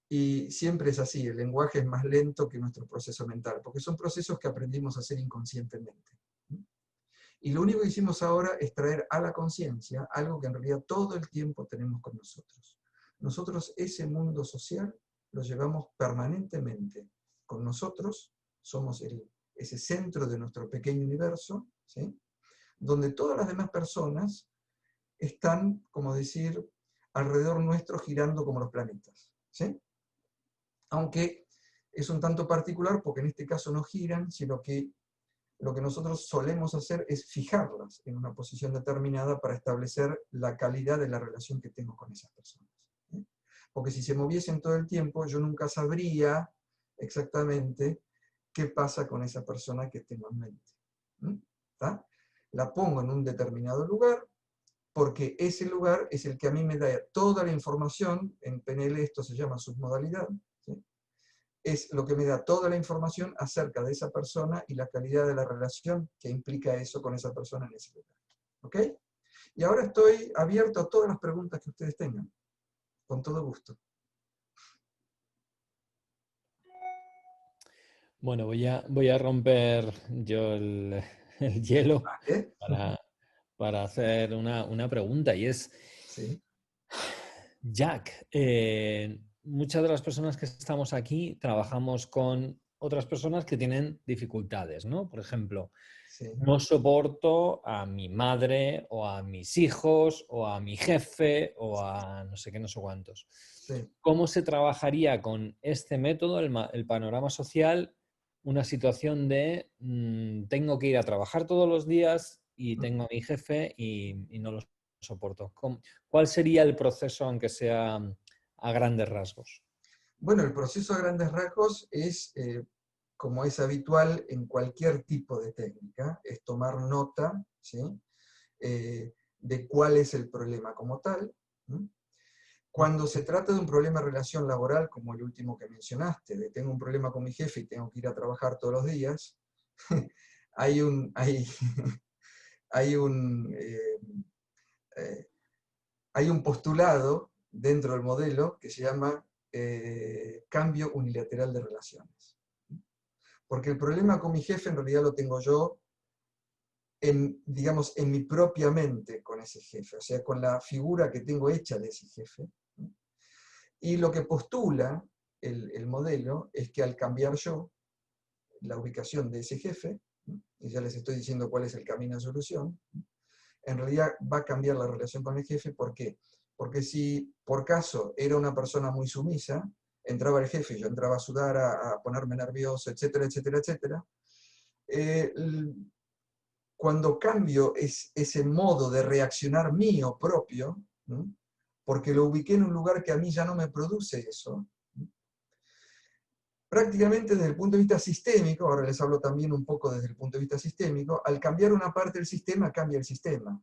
Y siempre es así, el lenguaje es más lento que nuestro proceso mental, porque son procesos que aprendimos a hacer inconscientemente. Y lo único que hicimos ahora es traer a la conciencia algo que en realidad todo el tiempo tenemos con nosotros. Nosotros ese mundo social lo llevamos permanentemente con nosotros, somos ese centro de nuestro pequeño universo, ¿sí? Donde todas las demás personas están, como decir, alrededor nuestro girando como los planetas, ¿sí? Aunque es un tanto particular porque en este caso no giran, sino que lo que nosotros solemos hacer es fijarlas en una posición determinada para establecer la calidad de la relación que tengo con esas personas, ¿sí? Porque si se moviesen todo el tiempo, yo nunca sabría exactamente qué pasa con esa persona que tengo en mente. ¿Está? La pongo en un determinado lugar, porque ese lugar es el que a mí me da toda la información. En PNL esto se llama submodalidad, ¿sí? Es lo que me da toda la información acerca de esa persona y la calidad de la relación que implica eso con esa persona en ese lugar. ¿Ok? Y ahora estoy abierto a todas las preguntas que ustedes tengan, con todo gusto. Bueno, voy a romper yo el hielo ¿Vale? para, para hacer una pregunta y es, Sí. Jack, muchas de las personas que estamos aquí trabajamos con otras personas que tienen dificultades, ¿no? Por ejemplo, Sí. no soporto a mi madre o a mis hijos o a mi jefe o a no sé qué, no sé cuántos. Sí. ¿Cómo se trabajaría con este método, el panorama social, una situación de tengo que ir a trabajar todos los días y tengo a mi jefe y no lo soporto? ¿Cuál sería el proceso, aunque sea a grandes rasgos? Bueno, el proceso a grandes rasgos es, como es habitual en cualquier tipo de técnica, es tomar nota, ¿sí? De cuál es el problema como tal. Cuando se trata de un problema de relación laboral, como el último que mencionaste, de tengo un problema con mi jefe y tengo que ir a trabajar todos los días, hay un, hay, hay un, hay un postulado dentro del modelo que se llama cambio unilateral de relaciones. Porque el problema con mi jefe en realidad lo tengo yo digamos, en mi propia mente con ese jefe, o sea, con la figura que tengo hecha de ese jefe. Y lo que postula el modelo es que al cambiar yo la ubicación de ese jefe, y ya les estoy diciendo cuál es el camino de solución, en realidad va a cambiar la relación con el jefe. ¿Por qué? Porque si por caso era una persona muy sumisa, entraba el jefe, yo entraba a sudar, a ponerme nervioso, etcétera, etcétera, etcétera, Cuando cambio ese modo de reaccionar mío propio, ¿no? Porque lo ubiqué en un lugar que a mí ya no me produce eso, ¿no? Prácticamente desde el punto de vista sistémico, ahora les hablo también un poco desde el punto de vista sistémico, al cambiar una parte del sistema, cambia el sistema,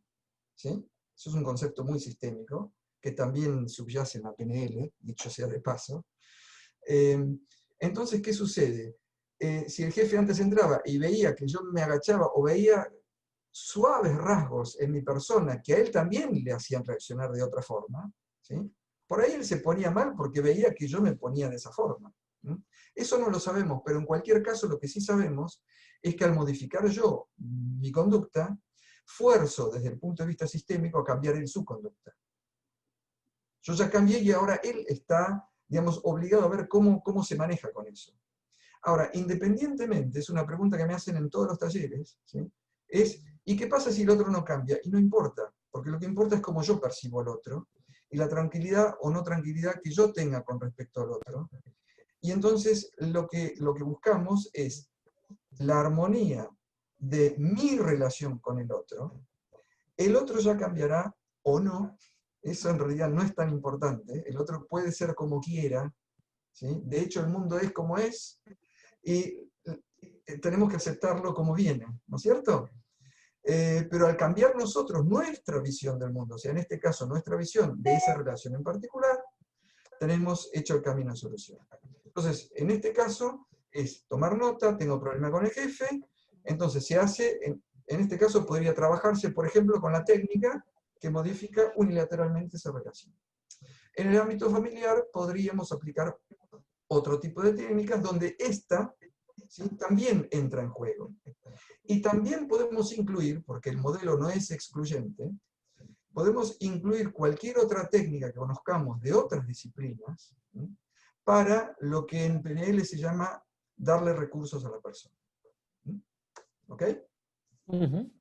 ¿sí? Eso es un concepto muy sistémico, que también subyace en la PNL, dicho sea de paso. Entonces, ¿qué sucede? Si el jefe antes entraba y veía que yo me agachaba o veía suaves rasgos en mi persona que a él también le hacían reaccionar de otra forma, ¿sí? Por ahí él se ponía mal porque veía que yo me ponía de esa forma. ¿Sí? Eso no lo sabemos, pero en cualquier caso lo que sí sabemos es que al modificar yo mi conducta, fuerzo desde el punto de vista sistémico a cambiar él su conducta. Yo ya cambié y ahora él está, digamos, obligado a ver cómo se maneja con eso. Ahora, independientemente, es una pregunta que me hacen en todos los talleres, ¿sí? Es, ¿y qué pasa si el otro no cambia? Y no importa, porque lo que importa es cómo yo percibo al otro, y la tranquilidad o no tranquilidad que yo tenga con respecto al otro. Y entonces lo que buscamos es la armonía de mi relación con el otro. El otro ya cambiará o no, eso en realidad no es tan importante, el otro puede ser como quiera, ¿sí? De hecho el mundo es como es, y tenemos que aceptarlo como viene, ¿no es cierto? Pero al cambiar nosotros nuestra visión del mundo, o sea, en este caso nuestra visión de esa relación en particular, tenemos hecho el camino a solución. Entonces, en este caso, es tomar nota, tengo problema con el jefe, entonces se hace, en este caso podría trabajarse, por ejemplo, con la técnica que modifica unilateralmente esa relación. En el ámbito familiar podríamos aplicar otro tipo de técnicas donde esta, ¿sí?, también entra en juego. Y también podemos incluir, porque el modelo no es excluyente, podemos incluir cualquier otra técnica que conozcamos de otras disciplinas, ¿sí?, para lo que en PNL se llama darle recursos a la persona. ¿Ok? Ujú.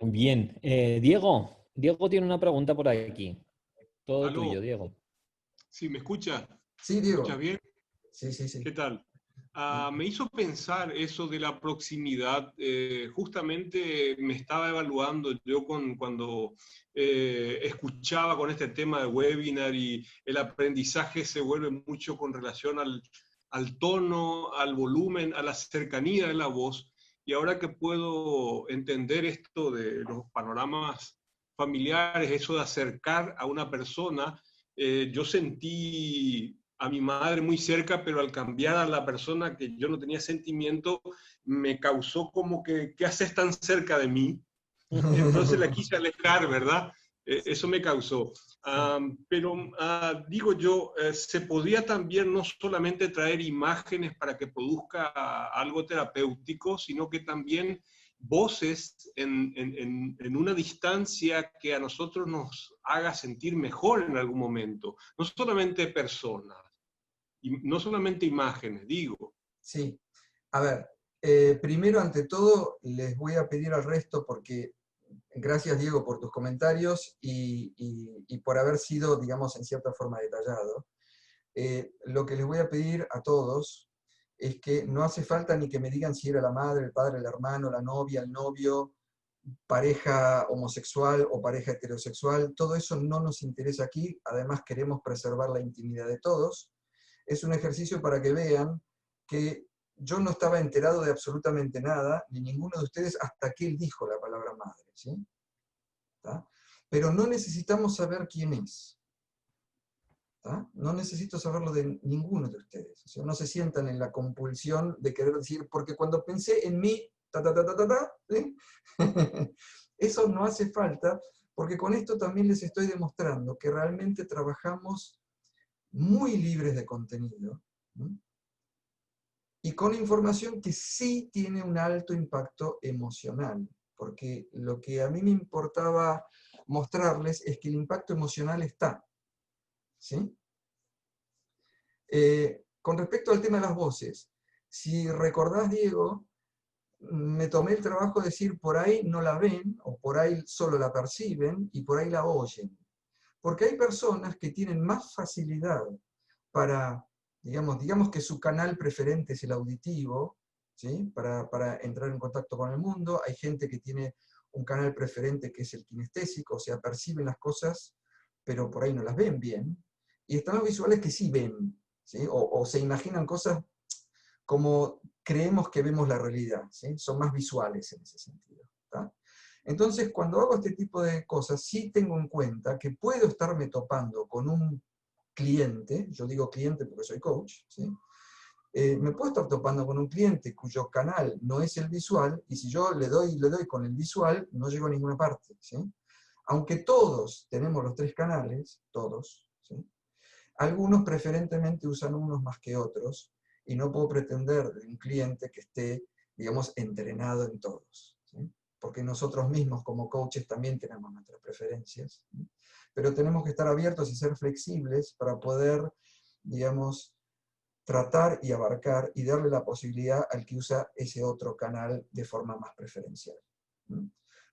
Bien. Diego tiene una pregunta por aquí. Todo Aló, tuyo, Diego. ¿sí me escucha? Sí, ¿Me escuchas Diego. bien? Sí, sí, sí. ¿Qué tal? Me hizo pensar eso de la proximidad. Justamente me estaba evaluando yo cuando escuchaba con este tema de webinar y el aprendizaje se vuelve mucho con relación al tono, al volumen, a la cercanía de la voz. Y ahora que puedo entender esto de los panoramas familiares, eso de acercar a una persona, yo sentí a mi madre muy cerca, pero al cambiar a la persona que yo no tenía sentimiento, me causó como que, ¿qué haces tan cerca de mí? Entonces la quise alejar, ¿verdad? Eso me causó. Pero digo yo, se podría también no solamente traer imágenes para que produzca algo terapéutico, sino que también voces en una distancia que a nosotros nos haga sentir mejor en algún momento. No solamente personas, y no solamente imágenes, digo. Sí. A ver, primero, ante todo, les voy a pedir al resto, porque gracias, Diego, por tus comentarios y por haber sido, digamos, en cierta forma detallado. Lo que les voy a pedir a todos es que no hace falta ni que me digan si era la madre, el padre, el hermano, la novia, el novio, pareja homosexual o pareja heterosexual. Todo eso no nos interesa aquí. Además, queremos preservar la intimidad de todos. Es un ejercicio para que vean que yo no estaba enterado de absolutamente nada, ni ninguno de ustedes, hasta que él dijo la palabra madre, ¿sí? ¿Tá? Pero no necesitamos saber quién es. ¿Tá? No necesito saberlo de ninguno de ustedes. O sea, no se sientan en la compulsión de querer decir, porque cuando pensé en mí, ¿sí? Eso no hace falta, porque con esto también les estoy demostrando que realmente trabajamos muy libres de contenido, ¿sí?, y con información que sí tiene un alto impacto emocional, porque lo que a mí me importaba mostrarles es que el impacto emocional está, ¿sí? Con respecto al tema de las voces, si recordás, Diego, me tomé el trabajo de decir por ahí no la ven, o por ahí solo la perciben, y por ahí la oyen. Porque hay personas que tienen más facilidad para, digamos que su canal preferente es el auditivo, ¿sí? Para entrar en contacto con el mundo. Hay gente que tiene un canal preferente que es el kinestésico, o sea, perciben las cosas, pero por ahí no las ven bien. Y están los visuales que sí ven, ¿sí? O se imaginan cosas como creemos que vemos la realidad, ¿sí? Son más visuales en ese sentido. ¿Tá? Entonces, cuando hago este tipo de cosas, sí tengo en cuenta que puedo estarme topando con un cliente, yo digo cliente porque soy coach, ¿sí? Me puedo estar topando con un cliente cuyo canal no es el visual, y si yo le doy con el visual, no llego a ninguna parte, ¿sí? Aunque todos tenemos los 3 canales, todos, ¿sí? Algunos preferentemente usan unos más que otros, y no puedo pretender de un cliente que esté, digamos, entrenado en todos, ¿sí? Porque nosotros mismos como coaches también tenemos nuestras preferencias, ¿sí? Pero tenemos que estar abiertos y ser flexibles para poder, digamos, tratar y abarcar y darle la posibilidad al que usa ese otro canal de forma más preferencial.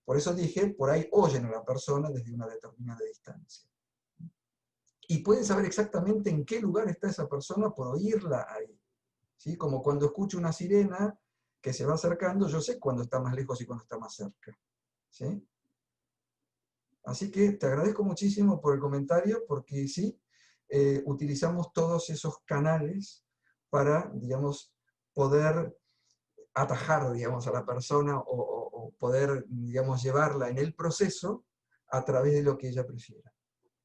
Por eso dije, por ahí oyen a la persona desde una determinada distancia. Y pueden saber exactamente en qué lugar está esa persona por oírla ahí. ¿Sí? Como cuando escucho una sirena que se va acercando, yo sé cuándo está más lejos y cuándo está más cerca. ¿Sí? Así que te agradezco muchísimo por el comentario, porque sí, utilizamos todos esos canales para, digamos, poder atajar, digamos, a la persona o poder, digamos, llevarla en el proceso a través de lo que ella prefiera.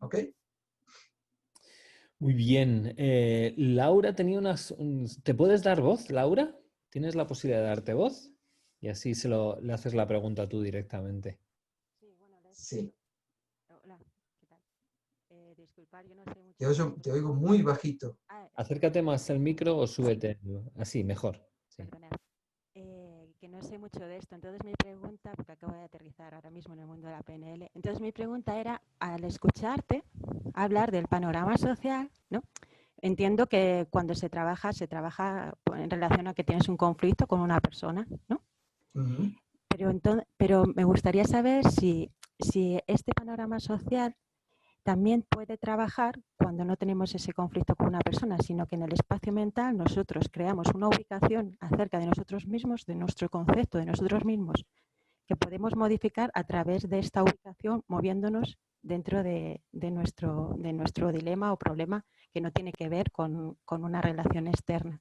¿Ok? Muy bien. Laura tenía ¿Te puedes dar voz, Laura? ¿Tienes la posibilidad de darte voz? Y así le haces la pregunta tú directamente. Sí, bueno, le Sí. Hola, ¿qué tal? Disculpar, yo no sé mucho de esto. Te oigo muy bajito. Acércate más al micro o súbete. Así, mejor. Sí. Perdonad. Que no sé mucho de esto. Entonces mi pregunta, porque acabo de aterrizar ahora mismo en el mundo de la PNL, entonces mi pregunta era, al escucharte hablar del panorama social, ¿no? Entiendo que cuando se trabaja en relación a que tienes un conflicto con una persona, ¿no? Uh-huh. Pero me gustaría saber si este panorama social también puede trabajar cuando no tenemos ese conflicto con una persona, sino que en el espacio mental nosotros creamos una ubicación acerca de nosotros mismos, de nuestro concepto de nosotros mismos, que podemos modificar a través de esta ubicación, moviéndonos dentro de nuestro dilema o problema que no tiene que ver con una relación externa.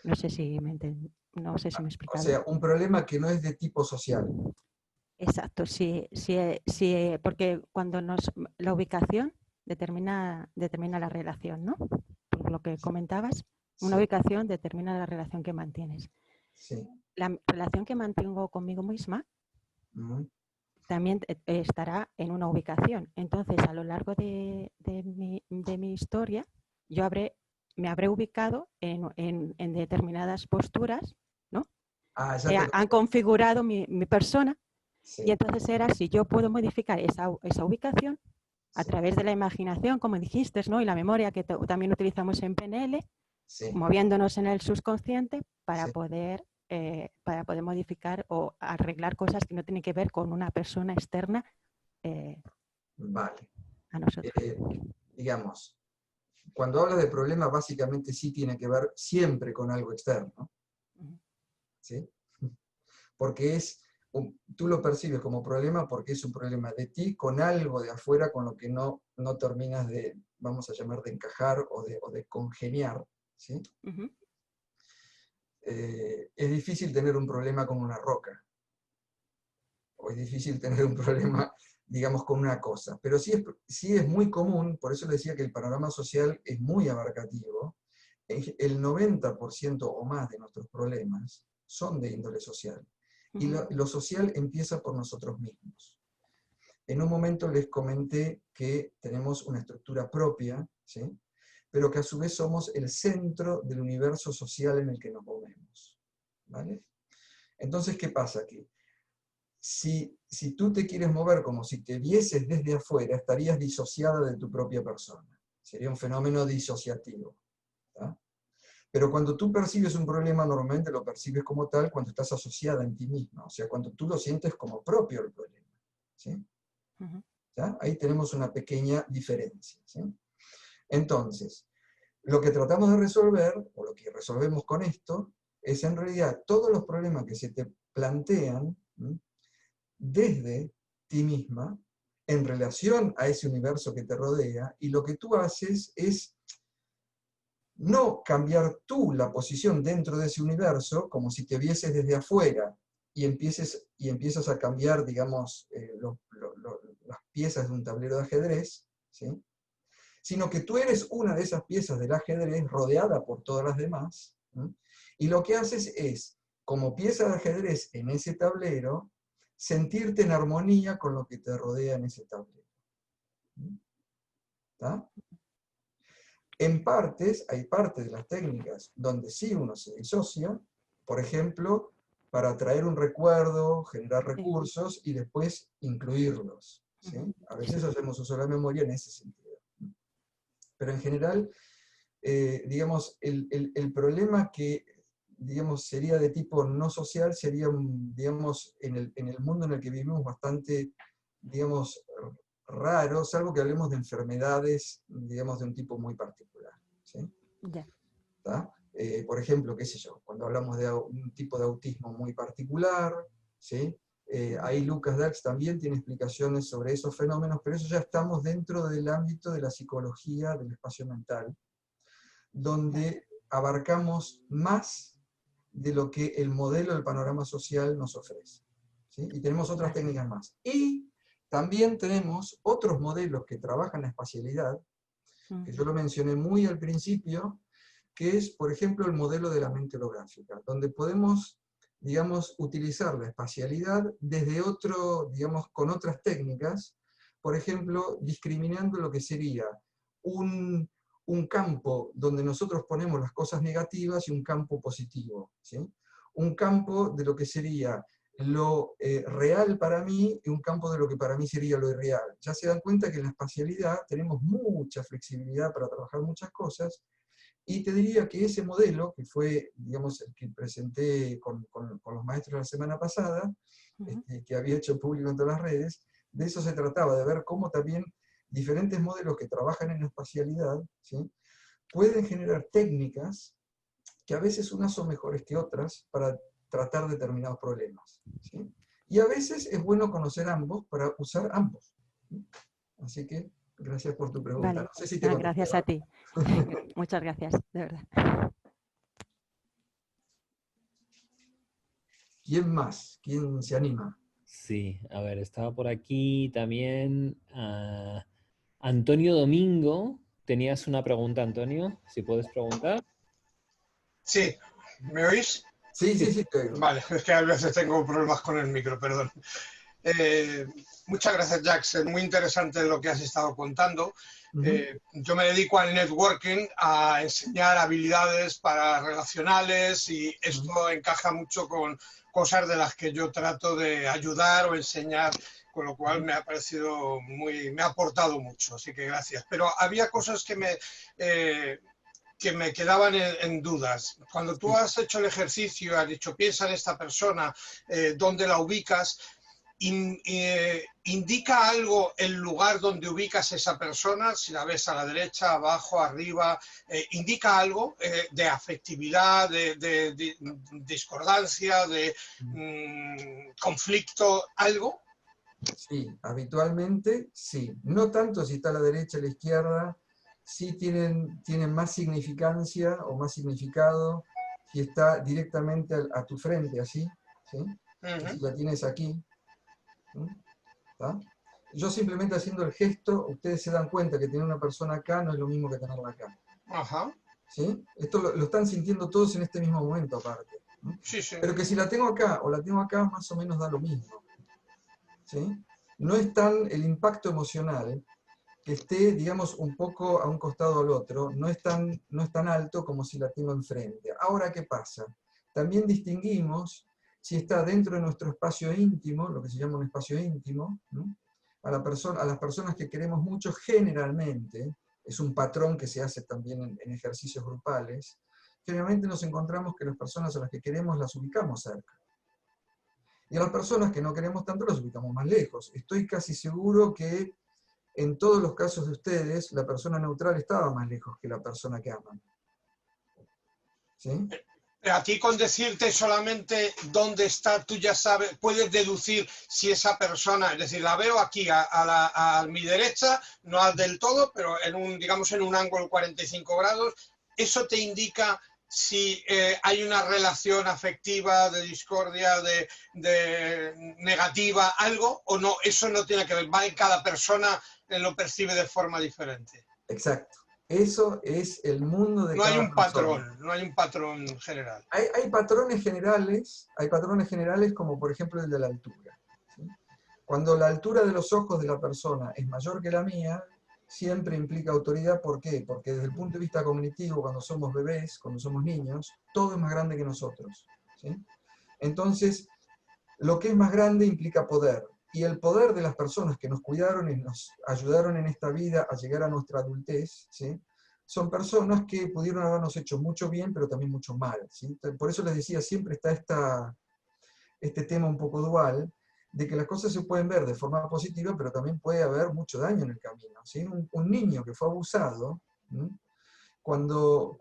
No sé si me he explicado. O sea, un problema que no es de tipo social. Exacto, sí, porque cuando la ubicación determina la relación, ¿no? Por lo que comentabas, una Sí. ubicación determina la relación que mantienes. Sí. La relación que mantengo conmigo misma Uh-huh. también estará en una ubicación. Entonces, a lo largo de mi historia, me habré ubicado en determinadas posturas, ¿no? Ah, ya te... Han configurado mi persona. Sí. Y entonces era si yo puedo modificar esa ubicación a Sí. través de la imaginación, como dijiste, ¿no? Y la memoria que también utilizamos en PNL, Sí. moviéndonos en el subconsciente para Sí. poder modificar o arreglar cosas que no tienen que ver con una persona externa Vale. a nosotros. Digamos, cuando hablas de problema, básicamente sí tiene que ver siempre con algo externo. ¿Sí? Porque tú lo percibes como problema porque es un problema de ti con algo de afuera con lo que no terminas de, vamos a llamar, de encajar o de congeniar. ¿Sí? Uh-huh. Es difícil tener un problema con una roca. O es difícil tener un problema, digamos, con una cosa. Pero sí es muy común, por eso le decía que el panorama social es muy abarcativo. El 90% o más de nuestros problemas son de índole social. Y lo social empieza por nosotros mismos. En un momento les comenté que tenemos una estructura propia, ¿sí? Pero que a su vez somos el centro del universo social en el que nos movemos. ¿Vale? Entonces, ¿qué pasa aquí? Si tú te quieres mover como si te vieses desde afuera, estarías disociada de tu propia persona. Sería un fenómeno disociativo. ¿Tá? Pero cuando tú percibes un problema, normalmente lo percibes como tal cuando estás asociada en ti misma, o sea, cuando tú lo sientes como propio el problema. ¿Sí? Uh-huh. ¿Ya? Ahí tenemos una pequeña diferencia. ¿Sí? Entonces, lo que tratamos de resolver, o lo que resolvemos con esto, es en realidad todos los problemas que se te plantean desde ti misma en relación a ese universo que te rodea, y lo que tú haces es no cambiar tú la posición dentro de ese universo como si te vieses desde afuera y empiezas a cambiar, digamos, las piezas de un tablero de ajedrez, ¿sí? Sino que tú eres una de esas piezas del ajedrez rodeada por todas las demás, ¿sí? Y lo que haces es, como pieza de ajedrez en ese tablero, sentirte en armonía con lo que te rodea en ese tablero. ¿Está? Hay partes de las técnicas donde sí uno se disocia, por ejemplo, para atraer un recuerdo, generar recursos y después incluirlos, ¿sí? A veces hacemos uso de la memoria en ese sentido. Pero en general, digamos, el problema que, digamos, sería de tipo no social sería, digamos, en el mundo en el que vivimos bastante, digamos, raro, salvo que hablemos de enfermedades, digamos, de un tipo muy particular, ¿sí? Ya. Por ejemplo, qué sé yo, cuando hablamos de un tipo de autismo muy particular, ¿sí? Ahí Lucas Dax también tiene explicaciones sobre esos fenómenos, pero eso ya estamos dentro del ámbito de la psicología del espacio mental, donde abarcamos más de lo que el modelo del panorama social nos ofrece, ¿sí? Y tenemos otras técnicas más. Y también tenemos otros modelos que trabajan la espacialidad, que yo lo mencioné muy al principio, que es, por ejemplo, el modelo de la mente holográfica, donde podemos, digamos, utilizar la espacialidad desde otro, digamos, con otras técnicas, por ejemplo, discriminando lo que sería un campo donde nosotros ponemos las cosas negativas y un campo positivo, ¿sí? Un campo de lo que sería lo real para mí y un campo de lo que para mí sería lo irreal. Ya se dan cuenta que en la espacialidad tenemos mucha flexibilidad para trabajar muchas cosas, y te diría que ese modelo, que fue, digamos, el que presenté con los maestros la semana pasada, que había hecho público en todas las redes, de eso se trataba, de ver cómo también diferentes modelos que trabajan en la espacialidad, ¿sí? Pueden generar técnicas que a veces unas son mejores que otras para tratar determinados problemas, ¿sí? Y a veces es bueno conocer ambos para usar ambos, ¿sí? Así que, gracias por tu pregunta. Vale. No sé si te contesté. Gracias a ti. Muchas gracias, de verdad. ¿Quién más? ¿Quién se anima? Sí, a ver, estaba por aquí también Antonio Domingo. ¿Tenías una pregunta, Antonio? Si puedes preguntar. Sí, ¿me oís? Sí, te oigo. Vale, es que a veces tengo problemas con el micro, perdón. Muchas gracias, Jax. Es muy interesante lo que has estado contando. Yo me dedico al networking, a enseñar habilidades para relacionales, y esto encaja mucho con cosas de las que yo trato de ayudar o enseñar, con lo cual me ha parecido me ha aportado mucho, así que gracias. Pero había cosas que me quedaban en dudas. Cuando tú has hecho el ejercicio, has dicho, piensa en esta persona, ¿dónde la ubicas? ¿Indica algo el lugar donde ubicas esa persona? Si la ves a la derecha, abajo, arriba, ¿indica algo de afectividad, de discordancia, de conflicto, algo? Sí, habitualmente sí. No tanto si está a la derecha o a la izquierda, sí tienen más significancia o más significado si está directamente a tu frente, así, ¿sí? Si la tienes aquí. ¿Está? Yo simplemente haciendo el gesto, ustedes se dan cuenta que tener una persona acá no es lo mismo que tenerla acá. Ajá. ¿Sí? Esto lo están sintiendo todos en este mismo momento, aparte. Sí, sí. Pero que si la tengo acá o la tengo acá, más o menos da lo mismo. ¿Sí? No es tan el impacto emocional que esté, digamos, un poco a un costado o al otro, no es tan alto como si la tengo enfrente. Ahora, ¿qué pasa? También distinguimos si está dentro de nuestro espacio íntimo, lo que se llama un espacio íntimo, ¿no? A las personas que queremos mucho, generalmente, es un patrón que se hace también en ejercicios grupales, generalmente nos encontramos que las personas a las que queremos las ubicamos cerca. Y a las personas que no queremos tanto las ubicamos más lejos. Estoy casi seguro que en todos los casos de ustedes, la persona neutral estaba más lejos que la persona que aman. ¿Sí? A ti con decirte solamente dónde está, tú ya sabes, puedes deducir si esa persona, es decir, la veo aquí a mi derecha, no al del todo, pero en un, digamos, en un ángulo 45 grados, eso te indica si hay una relación afectiva, de discordia, de negativa, algo, o no, eso no tiene que ver, va en cada persona, lo percibe de forma diferente. Exacto. Eso es el mundo de No hay cada un persona. patrón, no hay un patrón general. Hay patrones generales como por ejemplo el de la altura, ¿sí? Cuando la altura de los ojos de la persona es mayor que la mía, siempre implica autoridad. ¿Por qué? Porque desde el punto de vista cognitivo, cuando somos bebés, cuando somos niños, todo es más grande que nosotros, ¿sí? Entonces, lo que es más grande implica poder. Y el poder de las personas que nos cuidaron y nos ayudaron en esta vida a llegar a nuestra adultez, ¿sí? Son personas que pudieron habernos hecho mucho bien, pero también mucho mal, ¿sí? Por eso les decía, siempre está este tema un poco dual, de que las cosas se pueden ver de forma positiva, pero también puede haber mucho daño en el camino, ¿sí? Un niño que fue abusado, ¿sí? Cuando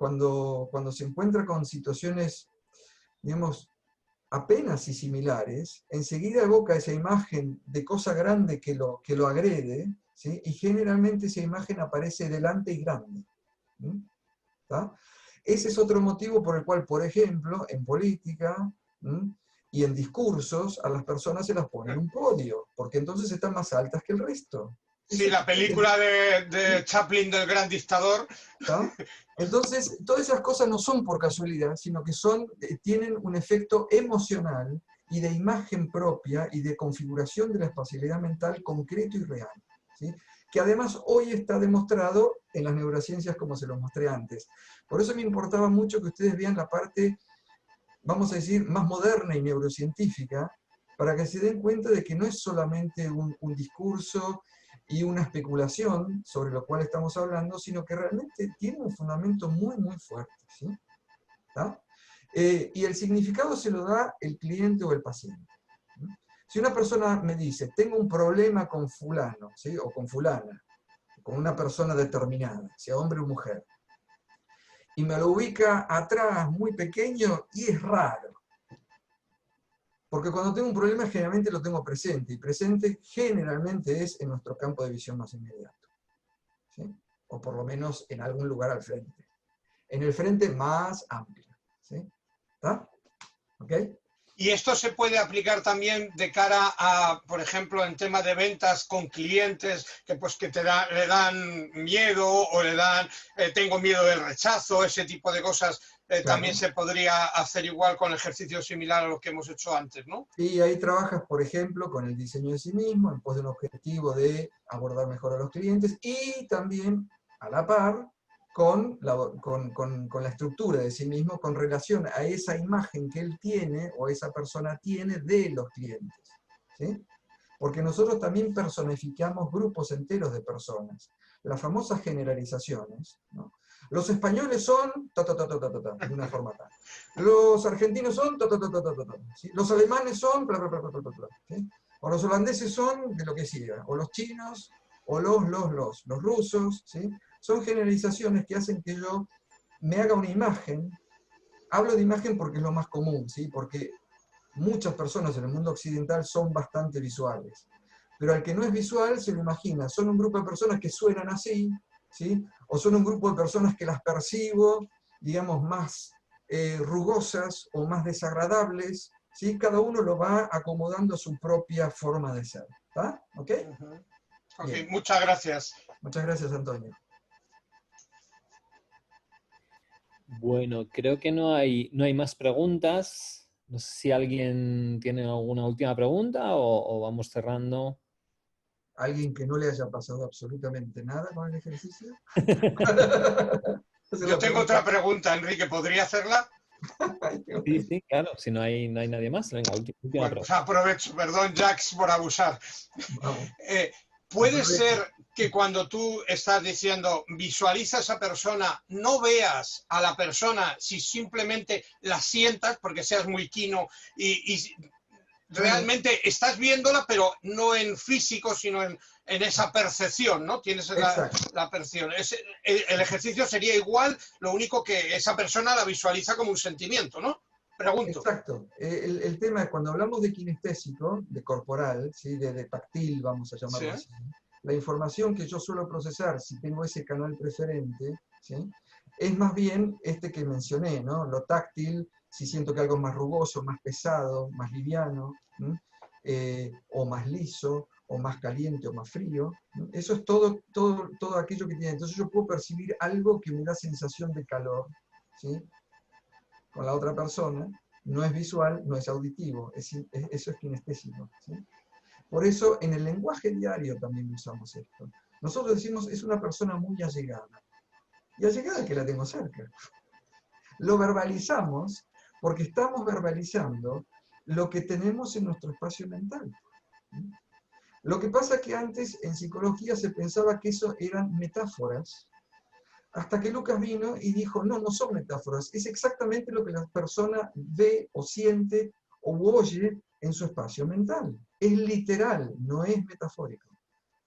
se encuentra con situaciones, digamos, apenas y similares, enseguida evoca esa imagen de cosa grande que lo agrede, ¿sí? Y generalmente esa imagen aparece delante y grande. ¿Tá? Ese es otro motivo por el cual, por ejemplo, en política y en discursos, a las personas se las pone en un podio, porque entonces están más altas que el resto. Sí, la película de Chaplin del gran dictador. ¿Tá? Entonces, todas esas cosas no son por casualidad, sino que tienen un efecto emocional y de imagen propia y de configuración de la espacialidad mental concreto y real, ¿sí? Que además hoy está demostrado en las neurociencias como se los mostré antes. Por eso me importaba mucho que ustedes vean la parte, vamos a decir, más moderna y neurocientífica, para que se den cuenta de que no es solamente un discurso y una especulación sobre lo cual estamos hablando, sino que realmente tiene un fundamento muy, muy fuerte, ¿sí? ¿Tá? Y el significado se lo da el cliente o el paciente. Si una persona me dice, tengo un problema con fulano, ¿sí? O con fulana, con una persona determinada, sea hombre o mujer, y me lo ubica atrás, muy pequeño, y es raro. Porque cuando tengo un problema generalmente lo tengo presente, y presente generalmente es en nuestro campo de visión más inmediato, ¿sí? O por lo menos en algún lugar al frente. En el frente más amplio, ¿sí? ¿Está? ¿Ok? Y esto se puede aplicar también de cara a, por ejemplo, en tema de ventas con clientes que le dan miedo o le dan, tengo miedo del rechazo, ese tipo de cosas. Claro. También se podría hacer igual con ejercicios similares a lo que hemos hecho antes, ¿no? Y ahí trabajas, por ejemplo, con el diseño de sí mismo, en pos de un objetivo de abordar mejor a los clientes y también, a la par, con la estructura de sí mismo, con relación a esa imagen que él tiene o esa persona tiene de los clientes, ¿sí? Porque nosotros también personificamos grupos enteros de personas. Las famosas generalizaciones, ¿no? Los españoles son de una forma tal. Los argentinos son ¿sí? Los alemanes son ¿sí? O los holandeses son de lo que siga, o los chinos, o los rusos, ¿sí? Son generalizaciones que hacen que yo me haga una imagen. Hablo de imagen porque es lo más común, ¿sí? Porque muchas personas en el mundo occidental son bastante visuales. Pero al que no es visual se lo imagina. Son un grupo de personas que suenan así, ¿sí? O son un grupo de personas que las percibo, digamos, más rugosas o más desagradables, ¿sí? Cada uno lo va acomodando a su propia forma de ser. ¿Está? ¿Ok? Ok, muchas gracias. Muchas gracias, Antonio. Bueno, creo que no hay más preguntas. No sé si alguien tiene alguna última pregunta o vamos cerrando. ¿Alguien que no le haya pasado absolutamente nada con el ejercicio? Yo tengo otra pregunta, Enrique, ¿podría hacerla? Sí, claro, si no hay nadie más. Venga, última bueno, pregunta. pues aprovecho, perdón, Jax, por abusar. ¿Puede ser que cuando tú estás diciendo visualiza a esa persona, no veas a la persona si simplemente la sientas porque seas muy quino y realmente estás viéndola, pero no en físico, sino en esa percepción, ¿no? Tienes la percepción. El ejercicio sería igual, lo único que esa persona la visualiza como un sentimiento, ¿no? Pregunto. Exacto. El tema es cuando hablamos de kinestésico, de corporal, ¿sí? de táctil, vamos a llamarlo así, la información que yo suelo procesar, si tengo ese canal preferente, ¿sí? Es más bien este que mencioné, ¿no? Lo táctil, si siento que algo es más rugoso, más pesado, más liviano, o más liso, o más caliente, o más frío. Eso es todo aquello que tiene. Entonces yo puedo percibir algo que me da sensación de calor, ¿sí? Con la otra persona, no es visual, no es auditivo, eso es kinestésico, ¿sí? Por eso en el lenguaje diario también usamos esto. Nosotros decimos, es una persona muy allegada. Y allegada es que la tengo cerca. Lo verbalizamos porque estamos verbalizando lo que tenemos en nuestro espacio mental. Lo que pasa es que antes en psicología se pensaba que eso eran metáforas, hasta que Lucas vino y dijo, no, no son metáforas, es exactamente lo que la persona ve o siente o oye en su espacio mental. Es literal, no es metafórico.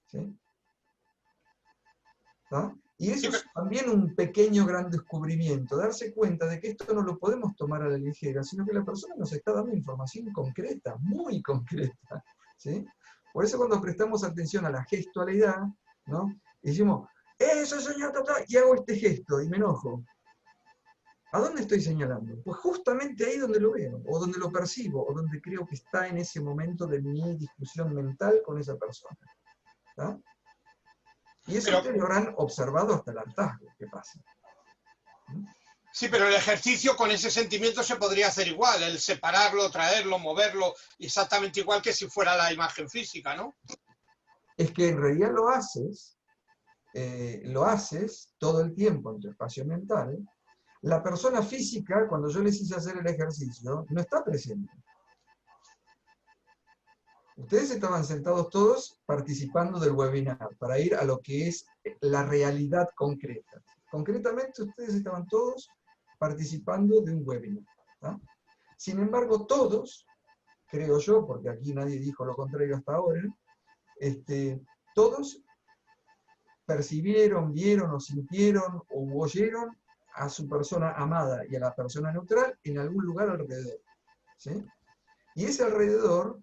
¿Sí? ¿Ah? Y eso es también un pequeño gran descubrimiento, darse cuenta de que esto no lo podemos tomar a la ligera, sino que la persona nos está dando información concreta, muy concreta. ¿Sí? Por eso cuando prestamos atención a la gestualidad, ¿no? Decimos, eso señor, y hago este gesto y me enojo. ¿A dónde estoy señalando? Pues justamente ahí donde lo veo, o donde lo percibo, o donde creo que está en ese momento de mi discusión mental con esa persona. ¿Tá? Y eso ustedes lo habrán observado hasta el hartazgo que pasa. Sí, pero el ejercicio con ese sentimiento se podría hacer igual, el separarlo, traerlo, moverlo, exactamente igual que si fuera la imagen física, ¿no? Es que en realidad lo haces todo el tiempo en tu espacio mental. La persona física, cuando yo les hice hacer el ejercicio, no está presente. Ustedes estaban sentados todos participando del webinar, para ir a lo que es la realidad concreta. Concretamente, ustedes estaban todos participando de un webinar. ¿Tá? Sin embargo, todos, creo yo, porque aquí nadie dijo lo contrario hasta ahora, todos percibieron, vieron o sintieron o oyeron a su persona amada y a la persona neutral en algún lugar alrededor. ¿Sí? Y ese alrededor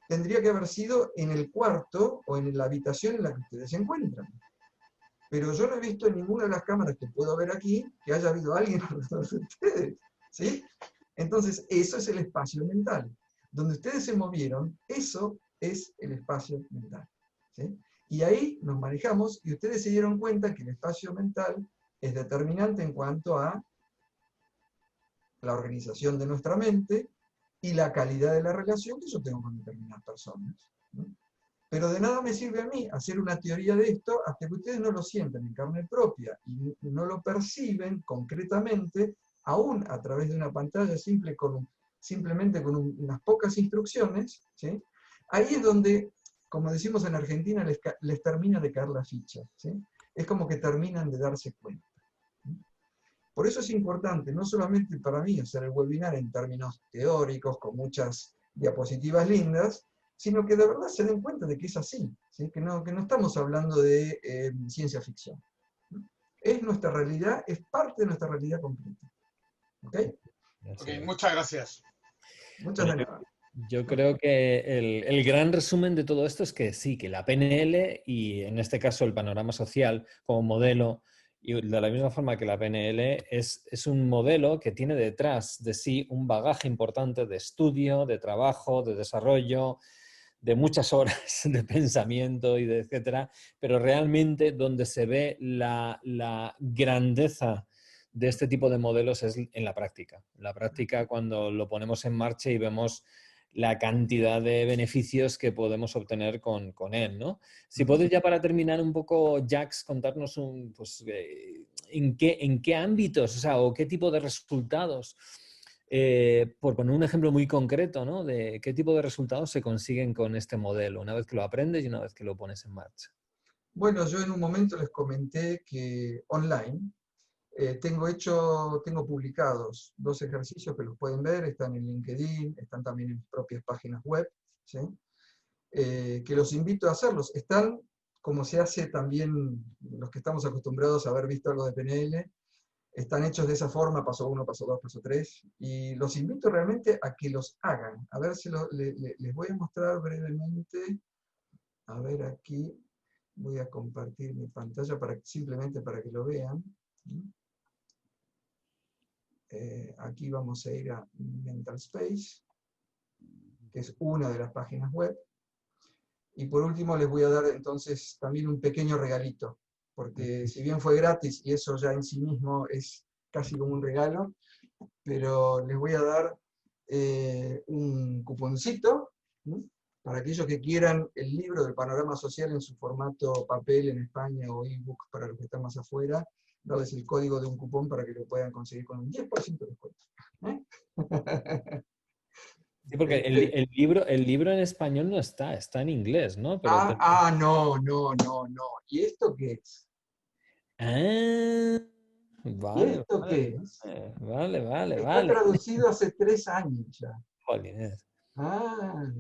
tendría que haber sido en el cuarto o en la habitación en la que ustedes se encuentran. Pero yo no he visto en ninguna de las cámaras que puedo ver aquí que haya habido alguien alrededor de ustedes. ¿Sí? Entonces, eso es el espacio mental. Donde ustedes se movieron, eso es el espacio mental. ¿Sí? Y ahí nos manejamos y ustedes se dieron cuenta que el espacio mental es determinante en cuanto a la organización de nuestra mente y la calidad de la relación que yo tengo con determinadas personas. ¿No? Pero de nada me sirve a mí hacer una teoría de esto hasta que ustedes no lo sienten en carne propia y no lo perciben concretamente, aún a través de una pantalla simplemente con unas pocas instrucciones. ¿Sí? Ahí es donde, como decimos en Argentina, les termina de caer la ficha. ¿Sí? Es como que terminan de darse cuenta. Por eso es importante, no solamente para mí, hacer el webinar en términos teóricos, con muchas diapositivas lindas, sino que de verdad se den cuenta de que es así, ¿sí? que no estamos hablando de ciencia ficción. Es nuestra realidad, es parte de nuestra realidad completa. ¿Ok? Okay, muchas gracias. Muchas gracias. Yo creo que el gran resumen de todo esto es que sí, que la PNL y en este caso el panorama social como modelo, y de la misma forma que la PNL es un modelo que tiene detrás de sí un bagaje importante de estudio, de trabajo, de desarrollo, de muchas horas de pensamiento y de etcétera, pero realmente donde se ve la grandeza de este tipo de modelos es en la práctica. La práctica cuando lo ponemos en marcha y vemos la cantidad de beneficios que podemos obtener con él, ¿no? Si puedes ya para terminar un poco, Jax, contarnos pues, en qué ámbitos, o sea, o qué tipo de resultados, por poner un ejemplo muy concreto, ¿no? De qué tipo de resultados se consiguen con este modelo, una vez que lo aprendes y una vez que lo pones en marcha. Bueno, yo en un momento les comenté que online tengo publicados 2 ejercicios que los pueden ver, están en LinkedIn, están también en mis propias páginas web, ¿sí? Que los invito a hacerlos. Están como se hace también los que estamos acostumbrados a haber visto algo de PNL, están hechos de esa forma, paso 1, paso 2, paso 3, y los invito realmente a que los hagan. A ver si les voy a mostrar brevemente. A ver, aquí voy a compartir mi pantalla simplemente para que lo vean. Aquí vamos a ir a Mental Space, que es una de las páginas web. Y por último les voy a dar entonces también un pequeño regalito, porque si bien fue gratis, y eso ya en sí mismo es casi como un regalo, pero les voy a dar un cuponcito, ¿no?, para aquellos que quieran el libro del Panorama Social en su formato papel en España o ebook para los que están más afuera, darles el código de un cupón para que lo puedan conseguir con un 10% de descuento. Sí, porque el libro en español no está, está en inglés, ¿no? Pero No. ¿Y esto qué es? ¿Y Vale, esto qué es? vale. Está traducido hace 3 años ya. Jolines. Ah,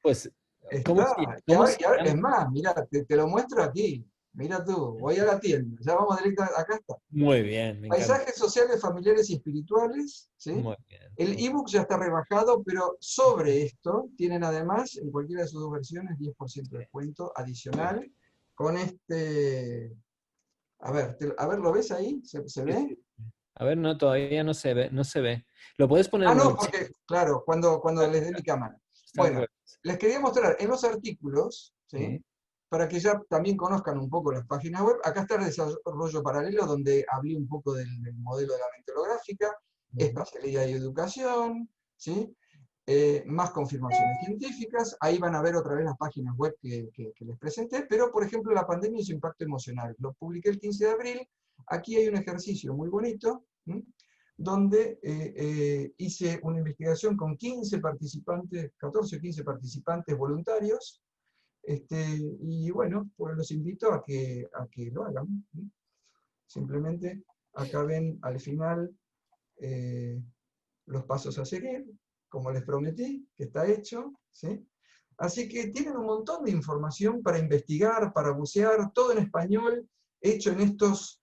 Pues, está. Y cómo ahora, se es llama? más, mira, te lo muestro aquí. Mira tú, voy a la tienda, ya vamos directo, acá está. Muy bien, me encanta. Paisajes sociales, familiares y espirituales, ¿sí? Muy bien. El ebook ya está rebajado, pero sobre esto tienen además, en cualquiera de sus 2 versiones, 10% de descuento adicional con este... A ver, ¿lo ves ahí? ¿Se ve? Sí. A ver, no, todavía no se ve, no se ve. ¿Lo puedes poner en No, el chat? porque, claro, cuando les dé mi cámara. Está al Bueno, revés. les quería mostrar en los artículos, ¿sí?, Sí. para que ya también conozcan un poco las páginas web. Acá está el desarrollo paralelo, donde hablé un poco del modelo de la mente holográfica, espacialidad y educación, ¿sí? Más confirmaciones científicas. Ahí van a ver otra vez las páginas web que les presenté, pero por ejemplo la pandemia y su impacto emocional. Lo publiqué el 15 de abril. Aquí hay un ejercicio muy bonito, donde hice una investigación con 15 participantes, 14 o 15 participantes voluntarios, y bueno, pues los invito a que lo hagan. Simplemente acá ven al final los pasos a seguir, como les prometí, que está hecho, ¿sí? Así que tienen un montón de información para investigar, para bucear, todo en español, hecho en estos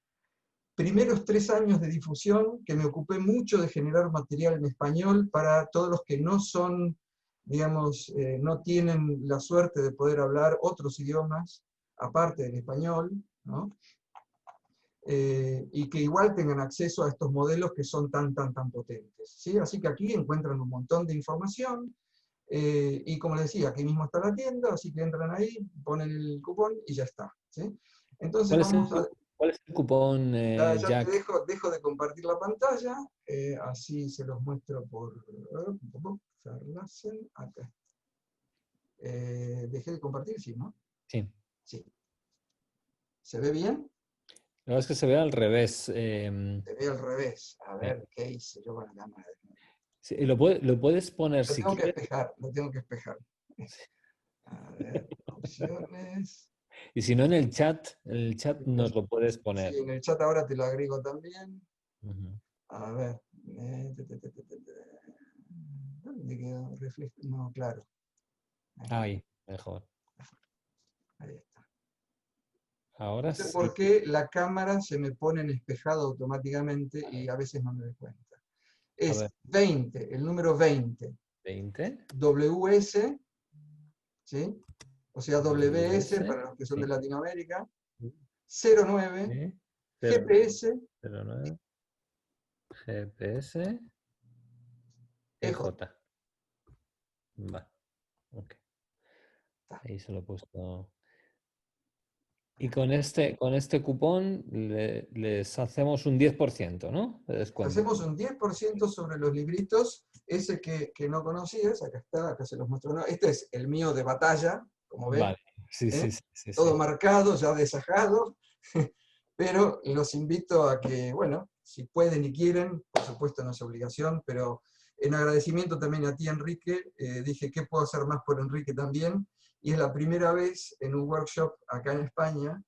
primeros 3 años de difusión, que me ocupé mucho de generar material en español para todos los que no son, digamos, no tienen la suerte de poder hablar otros idiomas, aparte del español, ¿no? Y que igual tengan acceso a estos modelos que son tan potentes, ¿sí? Así que aquí encuentran un montón de información, y como les decía, aquí mismo está la tienda, así que entran ahí, ponen el cupón y ya está, ¿sí? Entonces ¿Cuál es el cupón, ya Jack? dejo de compartir la pantalla, así se los muestro por Verlassen, acá. Dejé de compartir, sí, ¿no? Sí. Sí. ¿Se ve bien? La verdad es que se ve al revés. Se ve al revés. A ver, ¿qué hice yo con la cámara? Sí, lo puedes poner Lo si tengo que quieres. espejar, lo tengo que espejar. A ver, opciones. Y si no, en el chat nos lo puedes Sí, poner. en el chat ahora te lo agrego también. Ujú. A ver. ¿Dónde quedó? No, claro. Ahí, mejor. Ahí está. Ahora No sé sí. por qué la cámara se me pone en espejado automáticamente y a veces no me doy cuenta. A Es ver, 20, el número 20. 20. WS, ¿sí? O sea, WS WS, para los que son de sí. Latinoamérica. 09, Sí. GPS, 09. GPS. EJ. Va. Ok. Ahí se lo he puesto. Y con este cupón les hacemos un 10%, ¿no? De descuento. Hacemos un 10% sobre los libritos, ese que no conocías, acá está, acá se los muestro. No, este es el mío de batalla, como ven. Vale. Sí. Todo marcado, ya desajado, pero los invito a que, bueno, si pueden y quieren, por supuesto no es obligación, pero en agradecimiento también a ti, Enrique, dije, ¿qué puedo hacer más por Enrique también? Y es la primera vez en un workshop acá en España,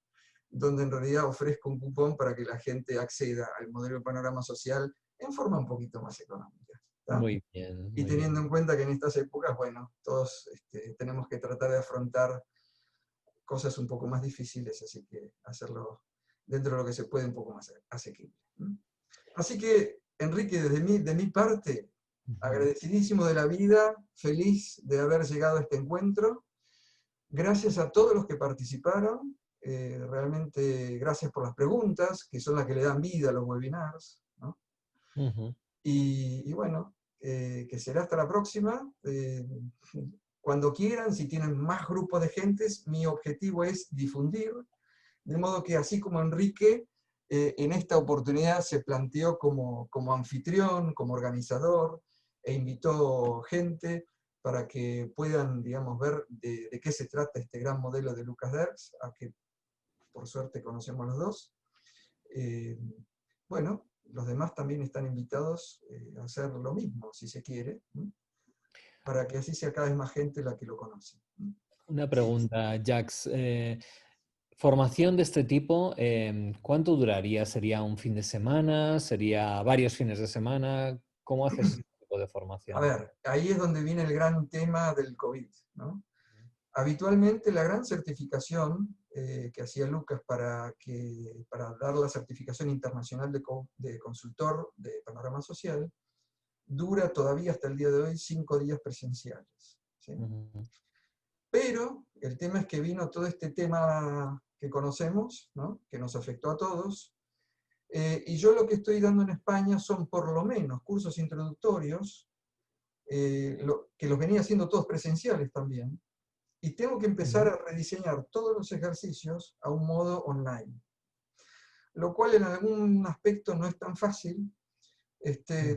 donde en realidad ofrezco un cupón para que la gente acceda al modelo de panorama social en forma un poquito más económica. ¿Está? Muy bien. Y teniendo en cuenta que en estas épocas, bueno, todos tenemos que tratar de afrontar cosas un poco más difíciles, así que hacerlo dentro de lo que se puede un poco más asequible. Así que, Enrique, de mi parte, agradecidísimo de la vida, feliz de haber llegado a este encuentro. Gracias a todos los que participaron, realmente gracias por las preguntas, que son las que le dan vida a los webinars, ¿no? Y bueno, que será hasta la próxima. Cuando quieran, si tienen más grupos de gentes, mi objetivo es difundir, de modo que así como Enrique, en esta oportunidad se planteó como anfitrión, como organizador, e invitó gente para que puedan, digamos, ver de qué se trata este gran modelo de Lucas Derks, a que por suerte conocemos los dos. Bueno, los demás también están invitados a hacer lo mismo, si se quiere, para que así sea cada vez más gente la que lo conoce. Una pregunta, Jax. Formación de este tipo, ¿cuánto duraría? ¿Sería un fin de semana? ¿Sería varios fines de semana? ¿Cómo haces este tipo de formación? A ver, ahí es donde viene el gran tema del COVID, ¿no? Habitualmente la gran certificación que hacía Lucas para dar la certificación internacional de consultor de panorama social, dura todavía hasta el día de hoy 5 días presenciales, ¿sí? Pero el tema es que vino todo este tema que conocemos, ¿no? Que nos afectó a todos, y yo lo que estoy dando en España son por lo menos cursos introductorios, que los venía haciendo todos presenciales también, y tengo que empezar a rediseñar todos los ejercicios a un modo online. Lo cual en algún aspecto no es tan fácil,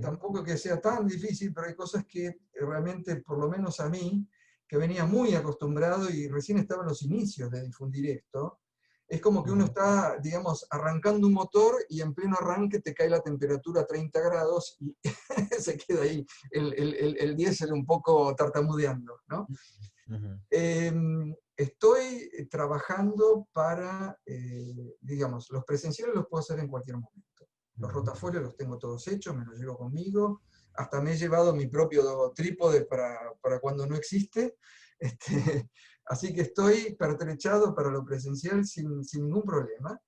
tampoco que sea tan difícil, pero hay cosas que realmente, por lo menos a mí, que venía muy acostumbrado y recién estaba en los inicios de difundir esto, es como que uno está, digamos, arrancando un motor y en pleno arranque te cae la temperatura a 30 grados y se queda ahí el diésel un poco tartamudeando, ¿no? Estoy trabajando para, digamos, los presenciales los puedo hacer en cualquier momento. Los rotafolios los tengo todos hechos, me los llevo conmigo. Hasta me he llevado mi propio trípode para cuando no existe. Así que estoy pertrechado para lo presencial sin ningún problema.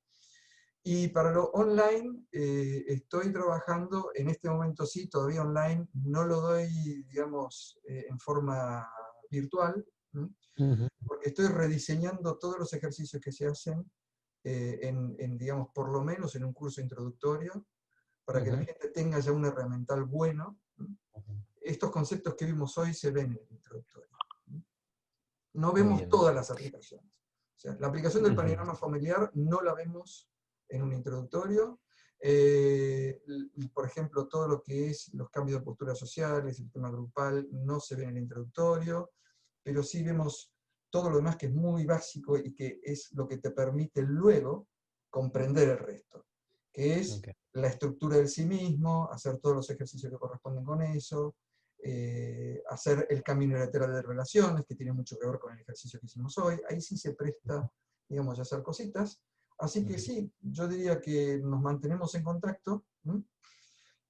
Y para lo online, estoy trabajando, en este momento sí, todavía online, no lo doy, digamos, en forma virtual, porque estoy rediseñando todos los ejercicios que se hacen digamos, por lo menos en un curso introductorio, para que la gente tenga ya un herramental bueno. Estos conceptos que vimos hoy se ven en el introductorio. No vemos todas las aplicaciones. O sea, la aplicación del panorama familiar no la vemos en un introductorio. Por ejemplo, todo lo que es los cambios de posturas sociales, el tema grupal, no se ve en el introductorio, pero sí vemos todo lo demás que es muy básico y que es lo que te permite luego comprender el resto, que es la estructura del sí mismo, hacer todos los ejercicios que corresponden con eso, hacer el camino lateral de relaciones, que tiene mucho que ver con el ejercicio que hicimos hoy. Ahí sí se presta, digamos, a hacer cositas. Así que sí, yo diría que nos mantenemos en contacto.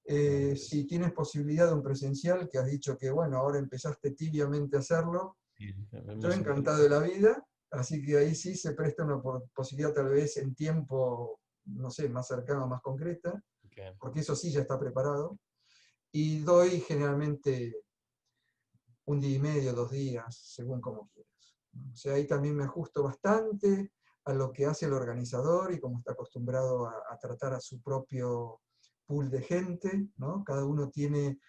Si tienes posibilidad de un presencial, que has dicho que, bueno, ahora empezaste tibiamente a hacerlo, yo encantado de la vida, así que ahí sí se presta una posibilidad tal vez en tiempo, no sé, más cercano, más concreta, porque eso sí ya está preparado. Y doy generalmente un día y medio, 2 días, según como quieras. O sea, ahí también me ajusto bastante a lo que hace el organizador y cómo está acostumbrado a tratar a su propio pool de gente, ¿no? Cada uno tiene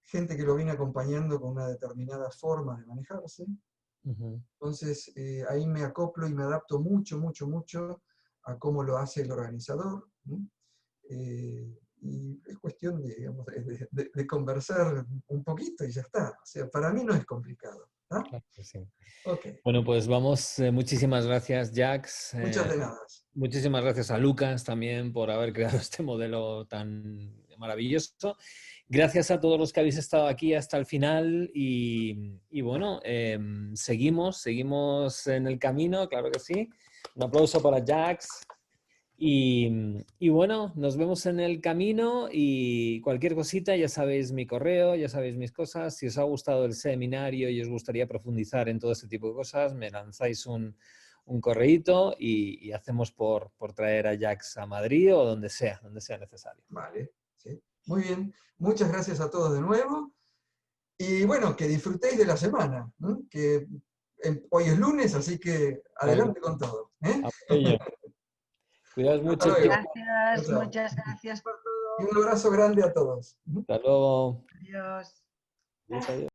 gente que lo viene acompañando con una determinada forma de manejarse. Entonces, ahí me acoplo y me adapto mucho, mucho, mucho a cómo lo hace el organizador. Y es cuestión de, digamos, de conversar un poquito y ya está. O sea, para mí no es complicado. ¿No? Claro que sí. Okay. Bueno, pues vamos, muchísimas gracias, Jax. Muchas de nada. Muchísimas gracias a Lucas también por haber creado este modelo tan maravilloso. Gracias a todos los que habéis estado aquí hasta el final y bueno, seguimos en el camino, claro que sí. Un aplauso para Jax. Y bueno, nos vemos en el camino y cualquier cosita, ya sabéis mi correo, ya sabéis mis cosas. Si os ha gustado el seminario y os gustaría profundizar en todo este tipo de cosas, me lanzáis un un correíto y hacemos por traer a Jax a Madrid o donde sea necesario. Vale, sí. Muy bien. Muchas gracias a todos de nuevo. Y bueno, que disfrutéis de la semana, ¿no? Que hoy es lunes, así que adelante con todo. Cuidaos mucho. Gracias, Chao. muchas gracias por todo. Y un abrazo grande a todos. Hasta luego. Adiós. Adiós, adiós.